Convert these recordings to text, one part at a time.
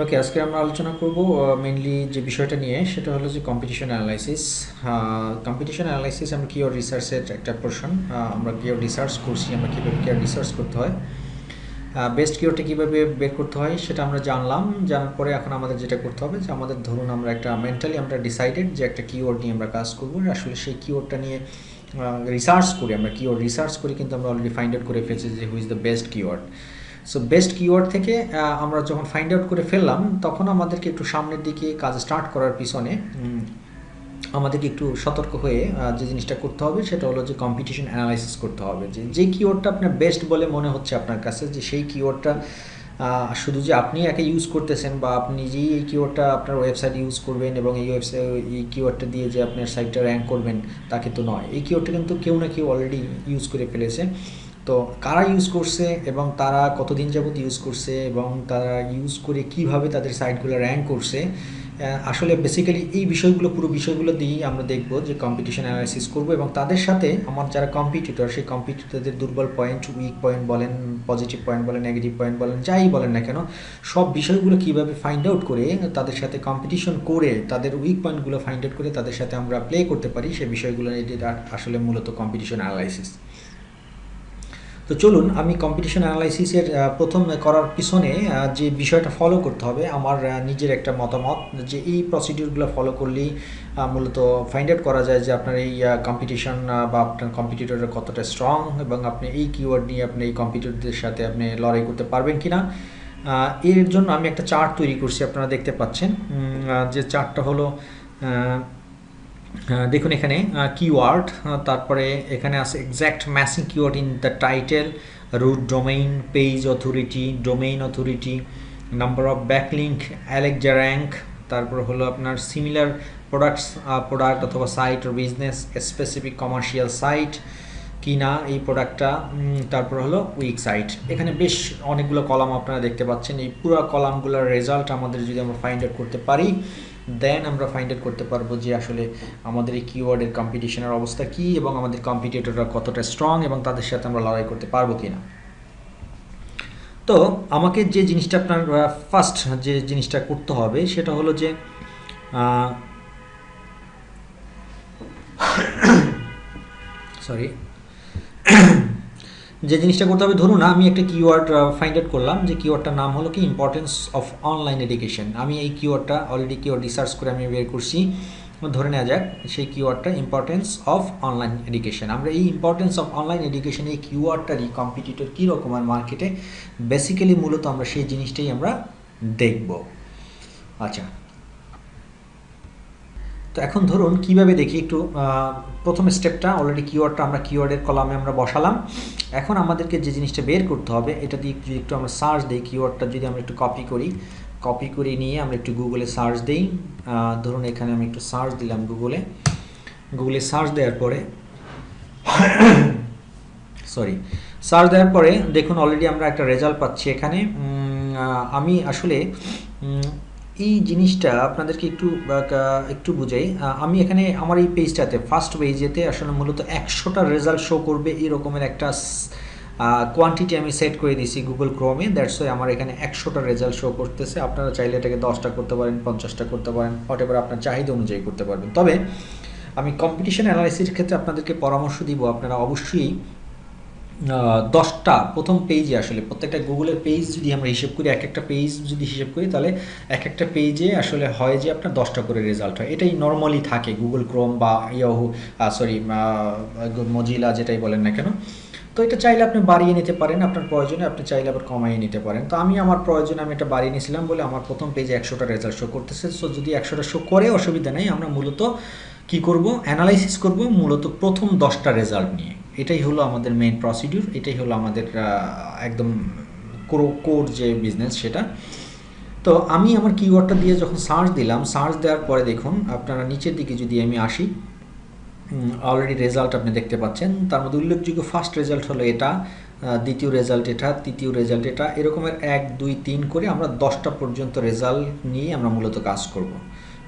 ওকে, আজকে আমরা আলোচনা করব মেইনলি যে বিষয়টা নিয়ে, সেটা হলো যে কম্পিটিশন অ্যানালাইসিস। কম্পিটিশন অ্যানালাইসিস আমরা কিওয়ার্ড রিসার্চের একটা পোর্শন। আমরা কিওয়ার্ড রিসার্চ করছি, আমরা কীভাবে কিওয়ার্ড রিসার্চ করতে হয়, বেস্ট কিওয়ার্ডটা কীভাবে বের করতে হয় সেটা আমরা জানলাম। জানার পরে এখন আমাদের যেটা করতে হবে যে আমাদের ধরুন আমরা একটা মেন্টালি আমরা ডিসাইডেড যে একটা কিওয়ার্ড নিয়ে আমরা কাজ করবো, আসলে সেই কিওয়ার্ডটা নিয়ে রিসার্চ করি। আমরা কিওয়ার্ড রিসার্চ করি, কিন্তু আমরা অলরেডি ফাইন্ড আউট করে ফেলছি যে who is the best keyword. So best keyword থেকে আমরা যখন ফাইন্ড আউট করে ফেললাম, তখন আমাদেরকে একটু সামনের দিকে কাজ স্টার্ট করার পিছনে আমাদেরকে একটু সতর্ক হয়ে যে জিনিসটা করতে হবে সেটা হলো যে কম্পিটিশন অ্যানালাইসিস করতে হবে। যে কিওয়ার্ডটা আপনার বেস্ট বলে মনে হচ্ছে আপনার কাছে, যে সেই কিওয়ার্ডটা শুধু যে আপনি একা ইউজ করতেছেন বা আপনি নিজেই এই কিওয়ার্ডটা আপনার ওয়েবসাইটে ইউজ করবেন এবং এই কিওয়ার্ডটা দিয়ে যে আপনার সাইটটা র্যাঙ্ক করবেন তা কিন্তু নয়। এই কিওয়ার্ডটা কিন্তু কেউ না কেউ অলরেডি ইউজ করে ফেলেছে। তো কারা ইউজ করছে এবং তারা কতদিন যাবত ইউজ করছে এবং তারা ইউজ করে কিভাবে তাদের সাইটগুলো র্যাঙ্ক করছে, আসলে বেসিক্যালি এই বিষয়গুলো, পুরো বিষয়গুলো দিয়েই আমরা দেখব যে কম্পিটিশন অ্যানালাইসিস করব এবং তাদের সাথে আমার যারা কম্পিটিটর, সেই কম্পিটিটরদের দুর্বল পয়েন্ট, উইক পয়েন্ট বলেন, পজিটিভ পয়েন্ট বলেন, নেগেটিভ পয়েন্ট বলেন, যাই বলেন না কেন, সব বিষয়গুলো কীভাবে ফাইন্ড আউট করে তাদের সাথে কম্পিটিশন করে তাদের উইক পয়েন্টগুলো ফাইন্ড আউট করে তাদের সাথে আমরা প্লে করতে পারি, সেই বিষয়গুলো এটা আসলে মূলত কম্পিটিশন অ্যানালাইসিস। তো চলুন, আমি কম্পিটিশন অ্যানালাইসিসের প্রথম করার পিছনে যে বিষয়টা ফলো করতে হবে, আমার নিজের একটা মতামত যে এই প্রসিডিউরগুলো ফলো করলেই মূলত ফাইন্ড আউট করা যায় যে আপনার এই কম্পিটিশন বা আপনার কম্পিটিটরের কতটা স্ট্রং এবং আপনি এই কিওয়ার্ড নিয়ে আপনি এই কম্পিটিটরদের সাথে আপনি লড়াই করতে পারবেন কি না। এর জন্য আমি একটা চার্ট তৈরি করছি, আপনারা দেখতে পাচ্ছেন। যে চার্টটা হলো, দেখুন এখানে কিওয়ার্ড, তারপরে এখানে আছে exact matching keyword in the title, root domain, page authority, domain authority, number of backlink, Alexa rank, তারপর হলো আপনার সিমিলার প্রোডাক্ট অথবা সাইট ও বিজনেস, স্পেসিফিক কমার্শিয়াল সাইট কি না এই প্রোডাক্টটা, তারপর হলো উইক সাইট। এখানে বেশ অনেকগুলো কলাম আপনারা দেখতে পাচ্ছেন। এই পুরো কলামগুলোর রেজাল্ট আমাদের যদি আমরা ফাইন্ড আউট করতে পারি, দেন আমরা ফাইন্ড আউট করতে পারবো যে আসলে আমাদের এই কিওয়ার্ডের কম্পিটিশনের অবস্থা কী এবং আমাদের কম্পিটিটররা কতটা স্ট্রং এবং তাদের সাথে আমরা লড়াই করতে পারবো কি না। তো আমাকে যে জিনিসটা আপনার ফার্স্ট যে জিনিসটা করতে হবে সেটা হলো যে সরি যে জিনিসটা করতে হবে, ধরুন আমি একটা কিওয়ার্ড ফাইন্ড আউট করলাম, যে কিওয়ার্ডটার নাম হলো কি ইম্পর্টেন্স অফ অনলাইন এডুকেশন। আমি এই কিওয়ার্ডটা অলরেডি কিওয়ার্ড রিসার্চ করে আমি বের করছি। ধরে নেওয়া যাক সেই কিওয়ার্ডটা ইম্পর্টেন্স অফ অনলাইন এডুকেশন। আমরা এই ইম্পর্টেন্স অফ অনলাইন এডুকেশন এই কিওয়ার্ডটারই কম্পিটিটর কীরকম আর মার্কেটে, বেসিক্যালি মূলত আমরা সেই জিনিসটাই আমরা দেখব। আচ্ছা, তো এখন ধরুন কিভাবে দেখি একটু। প্রথম স্টেপটা অলরেডি কিওয়ার্ডটা আমরা কিওয়ার্ডের কলামে আমরা বসালাম। এখন আমাদেরকে যে জিনিসটা বের করতে হবে, এটা দিয়ে যদি একটু আমরা সার্চ দিই, কিওয়ার্ডটা যদি আমরা একটু কপি করে নিয়ে আমরা একটু গুগলে সার্চ দিই। ধরুন এখানে আমি একটু সার্চ দিলাম গুগলে সার্চ দেওয়ার পরে সার্চ দেওয়ার পরে দেখুন অলরেডি আমরা একটা রেজাল্ট পাচ্ছি এখানে। আমি আসলে এই জিনিসটা আপনাদেরকে একটু বুঝাই। আমি এখানে আমার এই পেজটাতে ফার্স্ট পেজেতে আসলে মূলত 100টা রেজাল্ট শো করবে এরকমের একটা কোয়ান্টিটি আমি সেট করে দিয়েছি গুগল ক্রোমে। দ্যাটস ওয়াই আমার এখানে 100টা রেজাল্ট শো করতেছে। আপনারা চাইলে এটাকে 10টা করতে পারেন, 50টা করতে পারেন, হোয়াটএভার আপনার চাহিদা অনুযায়ী করতে পারবেন। তবে আমি কম্পিটিশন অ্যানালাইসিসের ক্ষেত্রে আপনাদেরকে পরামর্শ দিব, আপনারা অবশ্যই 10টা প্রথম পেজে, আসলে প্রত্যেকটা গুগলের পেজ যদি আমরা হিসেব করি, এক একটা পেজ যদি হিসেব করি, তাহলে এক একটা পেজে আসলে হয় যে আপনার 10টা করে রেজাল্ট হয়। এটাই নর্মালি থাকে গুগল ক্রোম বা মজিলা যেটাই বলেন না কেন। তো এটা চাইলে আপনি বাড়িয়ে নিতে পারেন আপনার প্রয়োজনে, আপনি চাইলে আবার কমাইয়ে নিতে পারেন। তো আমি আমার প্রয়োজনে আমি এটা বাড়িয়ে নিয়েছিলাম বলে আমার প্রথম পেজে 100টা রেজাল্ট শো করতেছে। সো যদি 100টা শো করে অসুবিধা নেই, আমরা মূলত কি করব, অ্যানালাইসিস করব মূলত প্রথম 10টা রেজাল্ট নিয়ে। এটাই হলো আমাদের মেইন প্রসিডিউর, এটাই হলো আমাদের একদম কোর যে বিজনেস সেটা। তো আমি আমার কিওয়ার্ডটা দিয়ে যখন সার্চ দিলাম, সার্চ দেওয়ার পরে দেখুন আপনারা নিচের দিকে যদি আমি আসি, অলরেডি রেজাল্ট আপনি দেখতে পাচ্ছেন। তার মধ্যে উল্লেখযোগ্য ফার্স্ট রেজাল্ট হলো এটা, দ্বিতীয় রেজাল্ট এটা, তৃতীয় রেজাল্ট এটা, এরকমের 1 2 3 করে আমরা 10টা পর্যন্ত রেজাল্ট নিয়ে আমরা মূলত কাজ করব।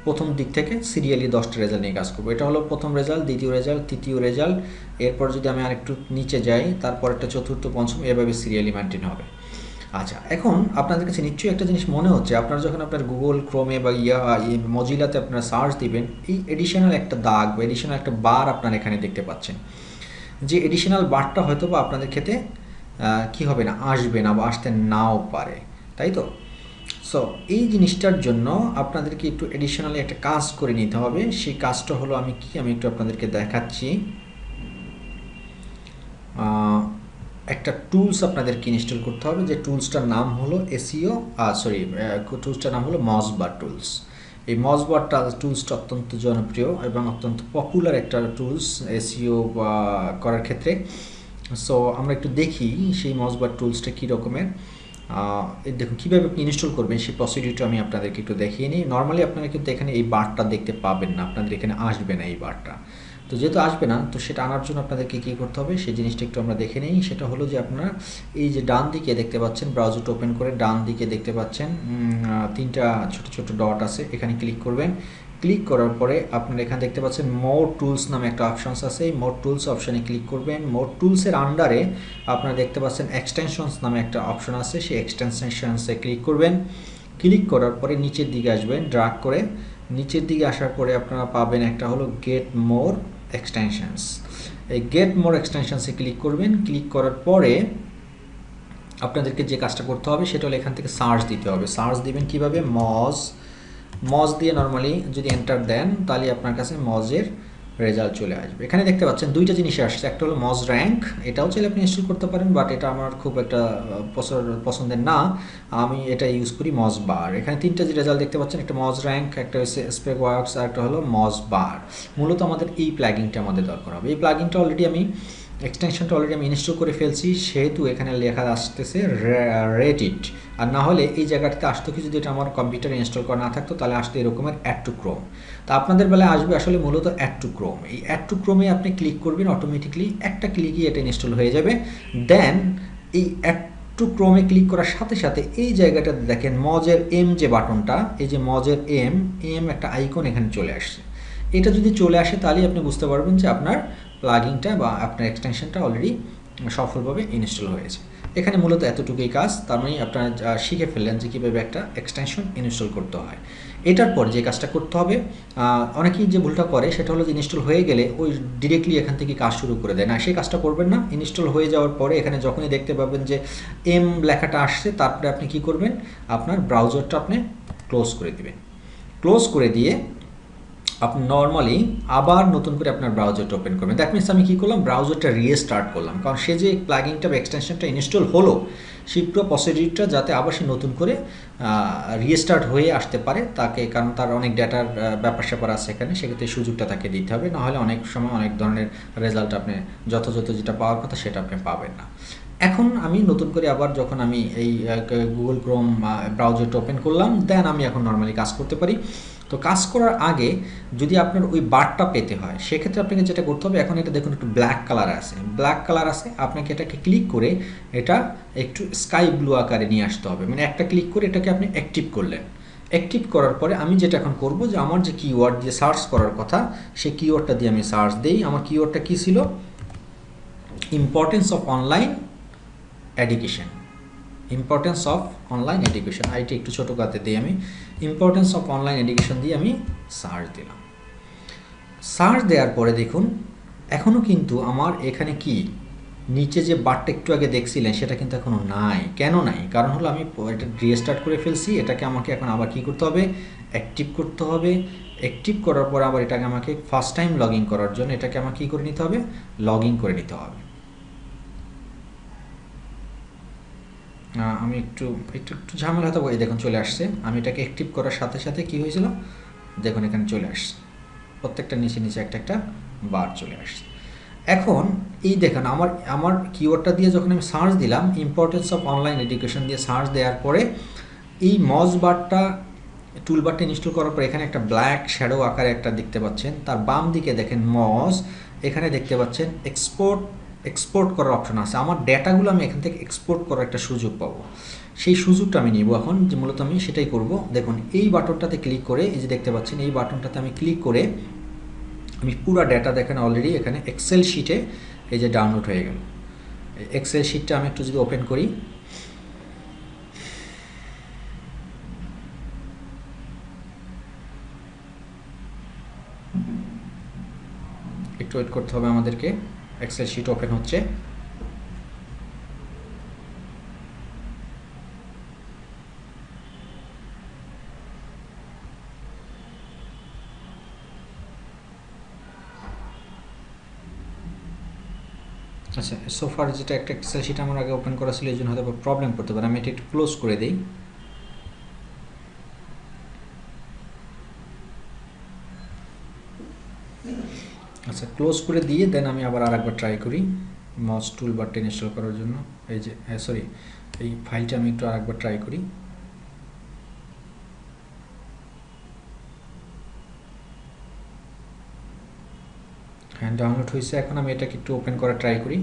প্রথম দিক থেকে সিরিয়ালি 10টা রেজাল্ট নিয়ে কাজ করবো। এটা হলো প্রথম রেজাল্ট, দ্বিতীয় রেজাল্ট, তৃতীয় রেজাল্ট। এরপর যদি আমি আরেকটু নিচে যাই, তারপর একটা চতুর্থ, পঞ্চম, এভাবে সিরিয়ালি মেনটেন হবে। আচ্ছা, এখন আপনাদের কাছে নিশ্চয়ই একটা জিনিস মনে হচ্ছে, আপনারা যখন আপনার গুগল ক্রোমে বা মজিলাতে আপনারা সার্চ দিবেন, এই এডিশনাল একটা দাগ বা এডিশনাল একটা বার আপনারা এখানে দেখতে পাচ্ছেন, যে এডিশনাল বারটা হয়তো বা আপনাদের ক্ষেত্রে কি হবে না, আসবে না বা আসতে নাও পারে, তাই তো? সো এই জিনিসটার জন্য আপনাদেরকে একটু এডিশনালি একটা কাজ করে নিতে হবে। সেই কাজটা হলো আমি একটু আপনাদেরকে দেখাচ্ছি। একটা টুলস আপনাদেরকে ইনস্টল করতে হবে, যে টুলসটার নাম হলো টুলসটার নাম হলো মজবার টুলস। এই মজবারটা টুলসটা অত্যন্ত জনপ্রিয় এবং অত্যন্ত পপুলার একটা টুলস এসইও করার ক্ষেত্রে। সো আমরা একটু দেখি সেই মজবার টুলসটা কী রকমের। দেখুন কীভাবে আপনি ইনস্টল করবেন সেই প্রসিডিউরটা আমি আপনাদেরকে একটু দেখিয়ে নিই। নর্মালি আপনারা কিন্তু এখানে এই বারটা দেখতে পাবেন না, আপনাদের এখানে আসবে না এই বারটা। তো যেহেতু আসবে না, তো সেটা আনার জন্য আপনাদেরকে কী করতে হবে সেই জিনিসটা একটু আমরা দেখে নিই। সেটা হলো যে আপনারা এই যে ডান দিকে দেখতে পাচ্ছেন, ব্রাউজারটা ওপেন করে ডান দিকে দেখতে পাচ্ছেন তিনটা ছোট ছোট ডট আছে, এখানে ক্লিক করবেন। ক্লিক করার পরে আপনারা এখানে দেখতে পাচ্ছেন মোর টুলস নামে একটা অপশানস আছে, এই মোর টুলস অপশানে ক্লিক করবেন। মোর টুলসের আন্ডারে আপনারা দেখতে পাচ্ছেন এক্সটেনশনস নামে একটা অপশন আছে, সেই এক্সটেনশনসে ক্লিক করবেন। ক্লিক করার পরে নিচের দিকে আসবেন, ড্রাগ করে নিচের দিকে আসার পরে আপনারা পাবেন একটা হলো গেট মোর এক্সটেনশনস। এই গেট মোর এক্সটেনশনসে ক্লিক করবেন। ক্লিক করার পরে আপনাদেরকে যে কাজটা করতে হবে সেটা হলো এখান থেকে সার্চ দিতে হবে। সার্চ দিবেন কিভাবে, মজ দিয়ে নর্মালি যদি এন্টার দেন তাহলে আপনার কাছে মজের রেজাল্ট চলে আসবে। এখানে দেখতে পাচ্ছেন দুইটা জিনিস আসছে, একটা হলো মজ র্যাঙ্ক, এটাও চাইলে আপনি ইনস্টল করতে পারেন, বাট এটা আমার খুব একটা পছন্দের না, আমি এটা ইউজ করি মজ বার। এখানে তিনটা যে রেজাল্ট দেখতে পাচ্ছেন, একটা মজ র্যাঙ্ক, একটা হচ্ছে স্পেক ওয়ার্কস, আর একটা হলো মজ বার। মূলত আমাদের এই প্লাগিনটা আমাদের দরকার হবে। এই প্লাগিনটা অলরেডি এক্সটেনশনটা অলরেডি আমি ইনস্টল করে ফেলছি, সেহেতু এখানে লেখা আসতেছে রেডিট। আর না হলে এই জায়গাটাতে আসতো কি, যদি এটা আমার কম্পিউটারে ইনস্টল করা না থাকতো তাহলে আসতো এরকমের অ্যাড টু ক্রোম। তো আপনাদের বেলায় আসবে আসলে মূলত অ্যাড টু ক্রোম। এই অ্যাড টু ক্রোমে আপনি ক্লিক করবেন, অটোমেটিকলি একটা ক্লিকই এটা ইনস্টল হয়ে যাবে। দেন এই অ্যাড টু ক্রোমে ক্লিক করার সাথে সাথে এই জায়গাটাতে দেখেন মজের এম যে বাটনটা, এই যে মজের এম একটা আইকন এখানে চলে আসছে। এটা যদি চলে আসে তাহলেই আপনি বুঝতে পারবেন যে আপনার প্লাগিনটা বা আপনার এক্সটেনশনটা অলরেডি সফলভাবে ইনস্টল হয়েছে। এখানে মূলত এতটুকুই কাজ, তার মানে আপনারা শিখে ফেললেন যে কীভাবে একটা এক্সটেনশন ইনস্টল করতে হয়। এটার পর যে কাজটা করতে হবে, অনেকেই যে ভুলটা করে সেটা হলো যে ইনস্টল হয়ে গেলে ওই ডিরেক্টলি এখান থেকে কাজ শুরু করে দেয় না, সেই কাজটা করবেন না। ইনস্টল হয়ে যাওয়ার পরে এখানে যখনই দেখতে পাবেন যে এম লেখাটা আসছে, তারপরে আপনি কি করবেন, আপনার ব্রাউজারটা আপনি ক্লোজ করে দিবেন। ক্লোজ করে দিয়ে আপনি নর্মালি আবার নতুন করে আপনার ব্রাউজারটা ওপেন করবেন। দ্যাট মিনস আমি কী করলাম, ব্রাউজারটা রিস্টার্ট করলাম, কারণ সে যে প্লাগিনটা বা এক্সটেনশনটা ইনস্টল হলো সেই পুরো প্রসিডিউরটা যাতে আবার সে নতুন করে রিস্টার্ট হয়ে আসতে পারে তাকে, কারণ তার অনেক ডেটার ব্যাপার স্যাপার আছে এখানে, সেক্ষেত্রে সুযোগটা তাকে দিতে হবে, নাহলে অনেক সময় অনেক ধরনের রেজাল্ট আপনি যথাযথ যেটা পাওয়ার কথা সেটা আপনি পাবেন না। এখন আমি নতুন করে আবার যখন আমি এই গুগল ক্রোম ব্রাউজারটা ওপেন করলাম, দেন আমি এখন নর্মালি কাজ করতে পারি। তো কাজ করার আগে যদি আপনার ওই বারটা পেতে হয়, সেক্ষেত্রে আপনাকে যেটা করতে হবে, এখন এটা দেখুন একটু ব্ল্যাক কালার আছে, আপনাকে এটাকে ক্লিক করে এটা একটু স্কাই ব্লু আকারে নিয়ে আসতে হবে। মানে একটা ক্লিক করে এটাকে আপনি অ্যাক্টিভ করলেন। অ্যাক্টিভ করার পরে আমি যেটা এখন করব, যে আমার যে কিওয়ার্ড দিয়ে সার্চ করার কথা সেই কিওয়ার্ডটা দিয়ে আমি সার্চ দিই। আমার কিওয়ার্ডটা কী ছিল, importance of online education. Importance of online education, IT একটু ছোটো কাতে দিই, আমি ইম্পর্টেন্স অফ অনলাইন এডুকেশন দিয়ে আমি সার্চ দিলাম। সার্চ দেওয়ার পরে দেখুন এখনও কিন্তু আমার এখানে কি নিচে যে বারটা একটু আগে দেখছিলেন সেটা কিন্তু এখনও নাই। কেন নাই? কারণ হলো আমি এটা রিস্টার্ট করে ফেলছি। এটাকে আমাকে এখন আবার কী করতে হবে, অ্যাক্টিভ করতে হবে। অ্যাক্টিভ করার পর আবার এটাকে আমাকে ফার্স্ট টাইম লগ ইন করার জন্য এটাকে আমাকে কী করে নিতে হবে, লগ ইন করে নিতে হবে। আমি একটু ঝামেলা হতো, এই দেখুন চলে আসছে। আমি এটাকে অ্যাক্টিভ করার সাথে সাথে কী হয়েছিল দেখুন, এখানে চলে আসছে, প্রত্যেকটা নিচে নিচে একটা বার চলে আসছে। এখন এই দেখেন আমার কিওয়ার্ডটা দিয়ে যখন আমি সার্চ দিলাম, ইম্পর্টেন্স অফ অনলাইন এডুকেশন দিয়ে সার্চ দেওয়ার পরে এই মজ বারটা টুলবারটা ইনস্টল করার পর এখানে একটা ব্ল্যাক শ্যাডো আকারে একটা দেখতে পাচ্ছেন। তার বাম দিকে দেখেন মজ, এখানে দেখতে পাচ্ছেন এক্সপোর্ট করার অপশন আছে। আমার ডেটাগুলো আমি এখান থেকে এক্সপোর্ট করার একটা সুযোগ পাবো, সেই সুযোগটা আমি নিব এখন, যে মূলত আমি সেটাই করব। দেখুন এই বাটনটাতে ক্লিক করে, এই যে দেখতে পাচ্ছেন এই বাটনটাতে আমি ক্লিক করে আমি পুরো ডেটা দেখেন অলরেডি এখানে এক্সেল শিটে এই যে ডাউনলোড হয়ে গেল। এক্সেল শিটটা আমি একটু যদি ওপেন করি, একটু ওয়েট করতে হবে আমাদেরকে। এক্সেল শিট ওপেন হচ্ছে। আচ্ছা, সোফার যেটা একটা এক্সেল শিট আমার আগে ওপেন করা ছিল, এই জন্য হয়তো প্রবলেম করতে পারে। আমি এটা একটু ক্লোজ করে দিই। আচ্ছা, ক্লোজ করে দিয়ে দেন আমি আবার আরেকবার ট্রাই করি মাউস টুল বারটা ইনস্টল করার জন্য। এই যে সরি, এই ফাইলটা আমি একটু আরেকবার ট্রাই করি। হ্যাঁ, ডাউনলোড হয়েছে। এখন আমি এটাকে একটু ওপেন করা ট্রাই করি।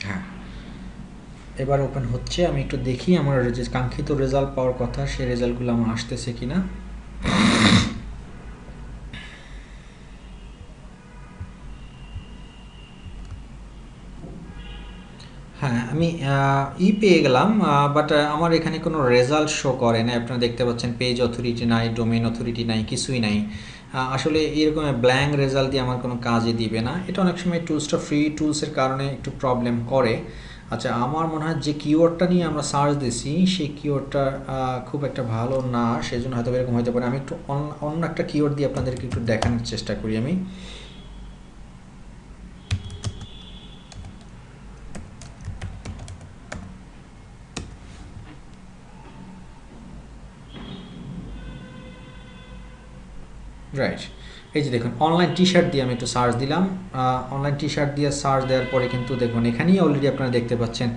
হ্যাঁ, এবার ওপেন হচ্ছে। আমি একটু দেখি আমার যে কাঙ্ক্ষিত রেজাল্ট পাওয়ার কথা সেই রেজাল্টগুলো আমার আসতেছে কিনা। হ্যাঁ, আমি পেয়ে গেলাম, বাট আমার এখানে কোনো রেজাল্ট শো করে না। আপনারা দেখতে পাচ্ছেন পেজ অথরিটি নাই, ডোমেইন অথরিটি নাই, কিছুই নাই। আসলে এরকম ব্ল্যাঙ্ক রেজাল্ট দিয়ে আমার কোনো কাজে দিবে না। এটা অনেক সময় টুলসটা ফ্রি টুলসের কারণে একটু প্রবলেম করে। আচ্ছা, আমার মনে হয় যে কিওয়ার্ডটা নিয়ে আমরা সার্চ দিছি সেই কিওয়ার্ডটা খুব একটা ভালো না, সেজন্য হয়তো এরকম হতে পারে। আমি একটু অন্য একটা কিওয়ার্ড দিয়ে আপনাদেরকে একটু দেখানোর চেষ্টা করি আমি। রাইট, এই যে দেখুন অনলাইন টি শার্ট দিয়ে আমি একটু সার্চ দিলাম। অনলাইন টি শার্ট দিয়ে সার্চ দেওয়ার পরে কিন্তু দেখুন এখানেই অলরেডি আপনারা দেখতে পাচ্ছেন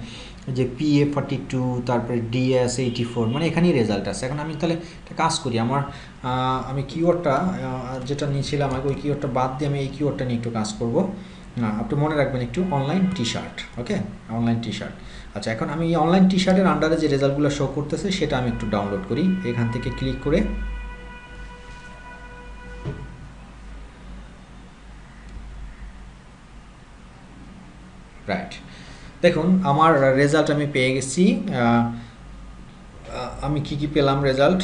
যে PA42, তারপরে DS84, মানে এখানেই রেজাল্ট আছে। এখন আমি তাহলে একটা কাজ করি, আমি কিওয়ার্ডটা যেটা নিয়েছিলাম আগে ওই কিওয়ার্ডটা বাদ দিয়ে আমি এই কিওয়ার্ডটা নিয়ে একটু কাজ করব। আপনি মনে রাখবেন একটু অনলাইন টি শার্ট। ওকে, অনলাইন টি শার্ট। আচ্ছা, এখন আমি এই অনলাইন টি শার্টের আন্ডারে যে রেজাল্টগুলো শো করতেছে সেটা আমি একটু ডাউনলোড করি। এখান থেকে ক্লিক করে রাইট, দেখুন আমার রেজাল্ট আমি পেয়ে গেছি। আমি কি পেলাম রেজাল্ট।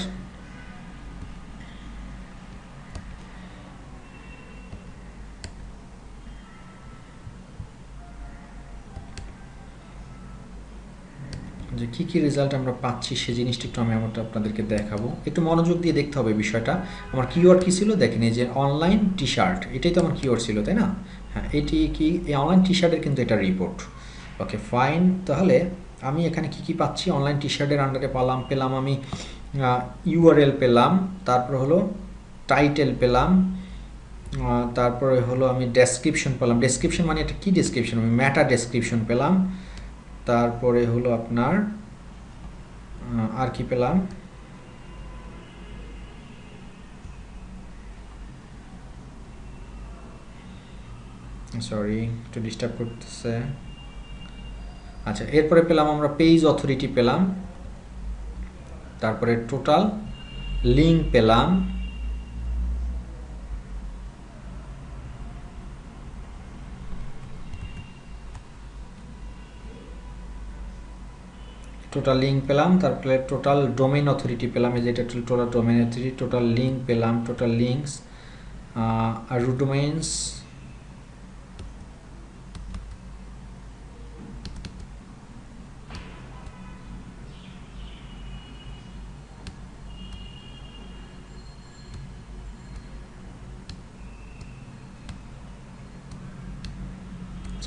যে কী রেজাল্ট আমরা পাচ্ছি সেই জিনিসটা একটু আমি আপনাদেরকে দেখাবো। একটু মনোযোগ দিয়ে দেখতে হবে বিষয়টা। আমার কিওয়ার্ড কী ছিল দেখেন, এই যে অনলাইন টি শার্ট, এটাই তো আমার কিওয়ার্ড ছিল, তাই না? হ্যাঁ, এটি কি এই অনলাইন টি শার্টের কিন্তু এটা রিপোর্ট। ওকে ফাইন, তাহলে আমি এখানে কি পাচ্ছি? অনলাইন টি শার্টের আন্ডারে পেলাম আমি URL পেলাম, তারপর হলো টাইটেল পেলাম, তারপরে হলো আমি ডেসক্রিপশন পেলাম। ডেসক্রিপশন মানে এটা কি ডেসক্রিপশন? আমি ম্যাটা ডেসক্রিপশন পেলাম। তারপরে হলো আপনার আর কি পেলাম? সরি, একটু ডিস্টার্ব করতেছে। আচ্ছা, এরপরে পেলাম আমরা পেজ অথরিটি পেলাম, তারপরে টোটাল লিঙ্ক পেলাম, টোটাল লিঙ্ক পেলাম, তারপরে টোটাল ডোমেইন অথরিটি পেলাম। এই যে এটা total domain authority, total link পেলাম, টোটাল লিঙ্কস আর রুট ডোমেইনস,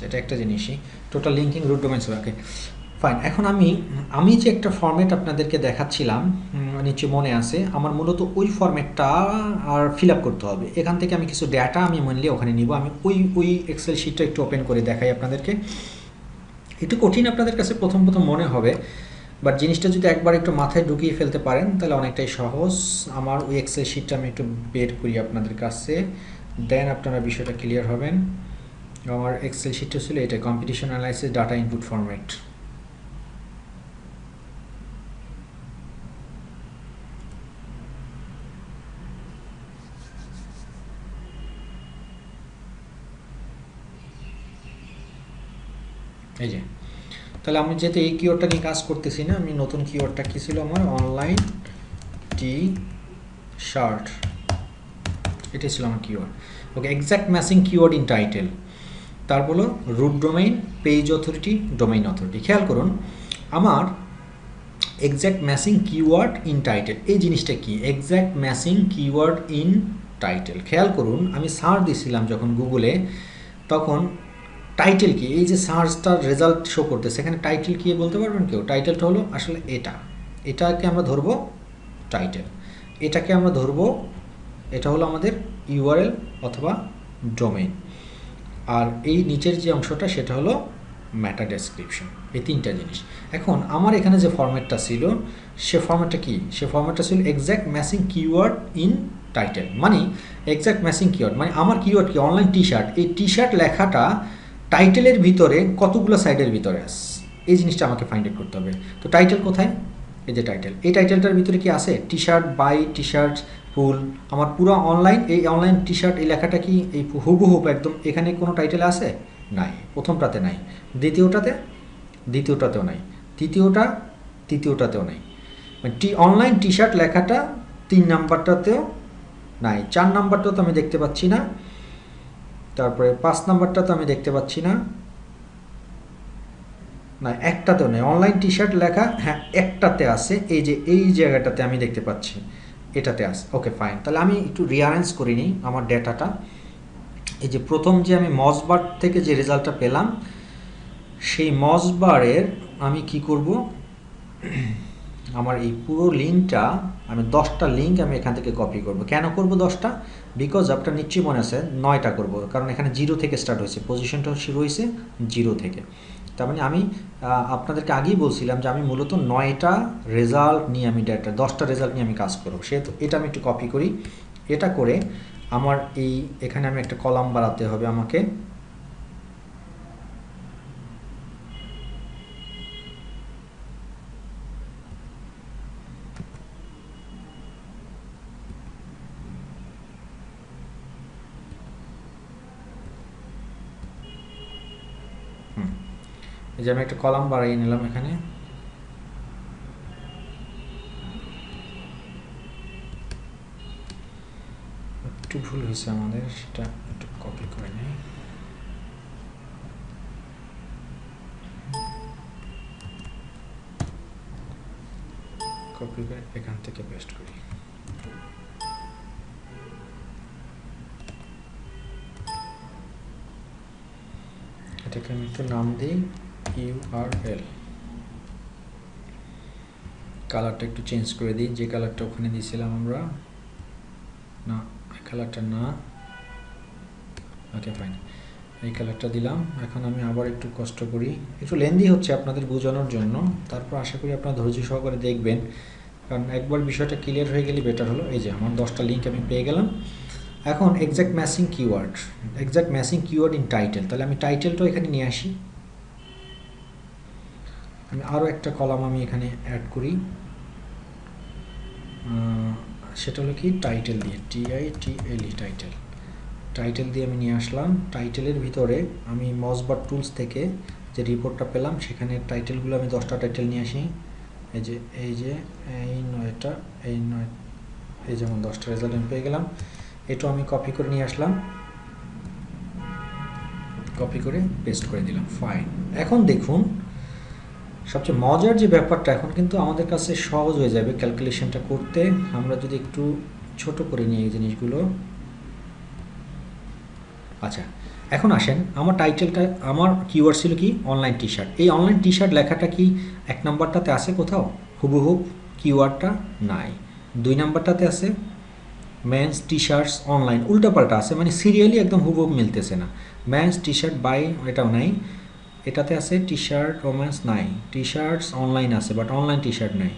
এটা একটা জিনিসই। Total linking root domains, okay fine. এখন আমি যে একটা ফরম্যাট আপনাদেরকে দেখাচ্ছিলাম নিচে মনে আছে, আমার মূলত ওই ফরম্যাটটা আর ফিল আপ করতে হবে। এখান থেকে আমি কিছু ডেটা আমি মেনলি ওখানে নিব। আমি ওই এক্সেল শিটটা একটু ওপেন করে দেখাই আপনাদেরকে। একটু কঠিন আপনাদের কাছে প্রথম মনে হবে, বাট জিনিসটা যদি একবার একটু মাথায় ঢুকিয়ে ফেলতে পারেন তাহলে অনেকটাই সহজ। আমার ওই এক্সেল শিটটা আমি একটু বের করি আপনাদের কাছে, দেন আপনারা বিষয়টা ক্লিয়ার হবেন। আমার এক্সেল শিটটা ছিল এটা, competition analysis data input format. এই যে, তাহলে আমি যেহেতু এই কিওয়ার্ডটা নিয়ে কাজ করতেছি না, আমি নতুন কিওয়ার্ডটা কী ছিল আমার? অনলাইন টি শার্ট, এটা ছিল আমার keyword. Okay, exact matching keyword in title. তারপর হলো root domain, page authority, domain authority. খেয়াল করুন আমার exact matching keyword in title, এই জিনিসটা কি? Exact matching keyword in title. খেয়াল করুন আমি সার্চ দিছিলাম যখন গুগলে, তখন টাইটেল কি, এই যে সার্চটার রেজাল্ট শো করতেছে এখানে টাইটেল কি বলতে পারবেন কেউ? টাইটেলটা হলো আসলে এটাকে আমরা ধরবো টাইটেল, এটাকে আমরা ধরবো, এটা হলো আমাদের ইউআরএল অথবা ডোমেইন, আর এই নিচের যে অংশটা সেটা হলো ম্যাটা ডেসক্রিপশন। এই তিনটা জিনিস। এখন আমার এখানে যে ফরম্যাটটা ছিল সে ফরম্যাটটা কি? সে ফরম্যাটটা ছিল exact matching keyword in title. মানে এক্স্যাক্ট ম্যাচিং কিওয়ার্ড মানে আমার কিওয়ার্ড কি? Online T shirt. এই টি শার্ট লেখাটা টাইটেলের ভিতরে কতগুলো সাইডের ভিতরে আছে, এই জিনিসটা আমাকে ফাইন্ড আউট করতে হবে। তো টাইটেল কোথায়? এই যে টাইটেল, এই টাইটেলটার ভিতরে কি আছে? T shirt by T shirt full, আমার পুরো অনলাইন, এই অনলাইন টি শার্ট এই লেখাটা কি এই হুবহুব একদম এখানে কোনো টাইটেল আছে? নাই। প্রথমটাতে নাই, দ্বিতীয়টাতেও নাই, তৃতীয়টাতেও নাই। মানে অনলাইন টি শার্ট লেখাটা 3 নাম্বারটাতেও নাই, 4 নাম্বারটাও তো আমি দেখতে পাচ্ছি না, তারপরে 5 নাম্বারটা তো আমি দেখতে পাচ্ছি না, না একটাতেও নেই। অনলাইন টি শার্ট লেখা হ্যাঁ একটাতে আছে, এই যে এই জায়গাটাতে আমি দেখতে পাচ্ছি, এটাতে আছে। ওকে ফাইন, তাহলে আমি একটু রিঅ্যারেঞ্জ করে নিই আমার ডেটাটা। এই যে প্রথম যে আমি মজবার থেকে যে রেজাল্টটা পেলাম, সেই মজবারের আমি কি করব, আমার এই পুরো লিঙ্কটা আমি 10টা লিঙ্ক আমি এখান থেকে কপি করব। কেন করব 10টা? বিকজ আপনার নিশ্চয়ই মনে আছে 9টা করব, কারণ এখানে 0 থেকে স্টার্ট হয়েছে, পজিশনটা শুরু হয়েছে 0 থেকে। তার মানে আমি আপনাদেরকে আগেই বলছিলাম যে আমি মূলত 9টা রেজাল্ট নিয়ে আমি ডেটা 10টা রেজাল্ট নিয়ে আমি কাজ করব। সেহেতু এটা আমি একটু কপি করি। এটা করে আমার এখানে আমি একটা কলাম বাড়াতে হবে আমাকে। এই যে আমি একটা কলাম বাড়িয়ে নিলাম এখানে। একটু ভুল হয়েছে আমাদের, সেটা একটু কপি করে নিই। কপি করে এখান থেকে পেস্ট করি। এটাকে আমি একটু নাম দিই ইউআরএল। কালারটা একটু চেঞ্জ করে দিই, যে কালারটা ওখানে দিয়েছিলাম আমরা, না এই কালারটা না। ওকে ফাইন, এই কালারটা দিলাম। এখন আমি আবার একটু কষ্ট করি, একটু লেন্দি হচ্ছে আপনাদের বোঝানোর জন্য, তারপর আশা করি আপনারা ধৈর্য সহকারে দেখবেন, কারণ একবার বিষয়টা ক্লিয়ার হয়ে গেলে বেটার হলো। এই যে আমার 10টা লিঙ্ক আমি পেয়ে গেলাম। এখন exact matching keyword, exact matching keyword in title. তাহলে আমি টাইটেলটাও এখানে নিয়ে আসি। আমি আরও একটা কলাম আমি এখানে অ্যাড করি, সেটা হলো কি টাইটেল দিয়ে, TITLE টাইটেল। টাইটেল দিয়ে আমি নিয়ে আসলাম। টাইটেলের ভিতরে আমি মজবার টুলস থেকে যে রিপোর্টটা পেলাম সেখানে টাইটেলগুলো আমি 10টা টাইটেল নিয়ে আসি। এই যে এই 9টা, এই যেমন 10টা রেজাল্ট আমি পেয়ে গেলাম। এটাও আমি কপি করে নিয়ে আসলাম, কপি করে পেস্ট করে দিলাম। ফাইন। এখন দেখুন সবচেয়ে মজার যে ব্যাপারটা, এখন কিন্তু আমাদের কাছে সহজ হয়ে যাবে ক্যালকুলেশনটা করতে। আমরা যদি একটু ছোট করে নিই এই জিনিসগুলো। আচ্ছা এখন আসেন, আমার টাইটেলটা, আমার কিওয়ার্ড ছিল কি অনলাইন টি শার্ট। এই অনলাইন টি শার্ট লেখাটা কি 1 নাম্বারটাতে আছে কোথাও? হুবহুব কিওয়ার্ডটা নাই। 2 নাম্বারটাতে আছে মেন্স টি শার্টস অনলাইন, উল্টাপাল্টা আছে, মানে সিরিয়ালি একদম হুবহুব মিলতেছে না। মেন্স টি শার্ট বাই এটাও নাই, এটাতে আছে টি শার্ট রোম্যান্স নাই, টি শার্টস অনলাইন আছে বাট অনলাইন টি শার্ট নাই।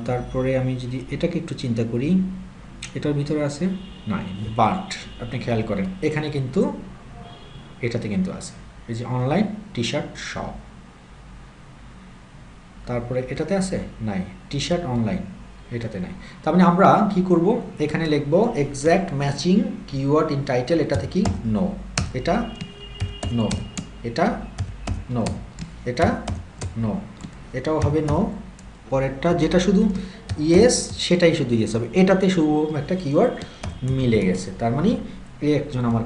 তারপরে আমি যদি এটাকে একটু চিন্তা করি, এটার ভিতরে আছে নাই, বাট আপনি খেয়াল করেন এখানে কিন্তু এটাতে কিন্তু আছে, এই যে অনলাইন টি শার্ট শপ। তারপরে এটাতে আছে নাই, টি শার্ট অনলাইন, এটাতে নাই। তার মানে আমরা কি করব, এখানে লিখব exact matching keyword in title. এটাতে কি নো, এটা নো, এটা নো, এটা নো, এটাও হবে নো। পরেরটা যেটা শুধু ইয়েস, সেটাই শুধু ইয়েস হবে, এটাতে শুধু একটা কিওয়ার্ড মিলে গেছে, তার মানে এ একজন আমার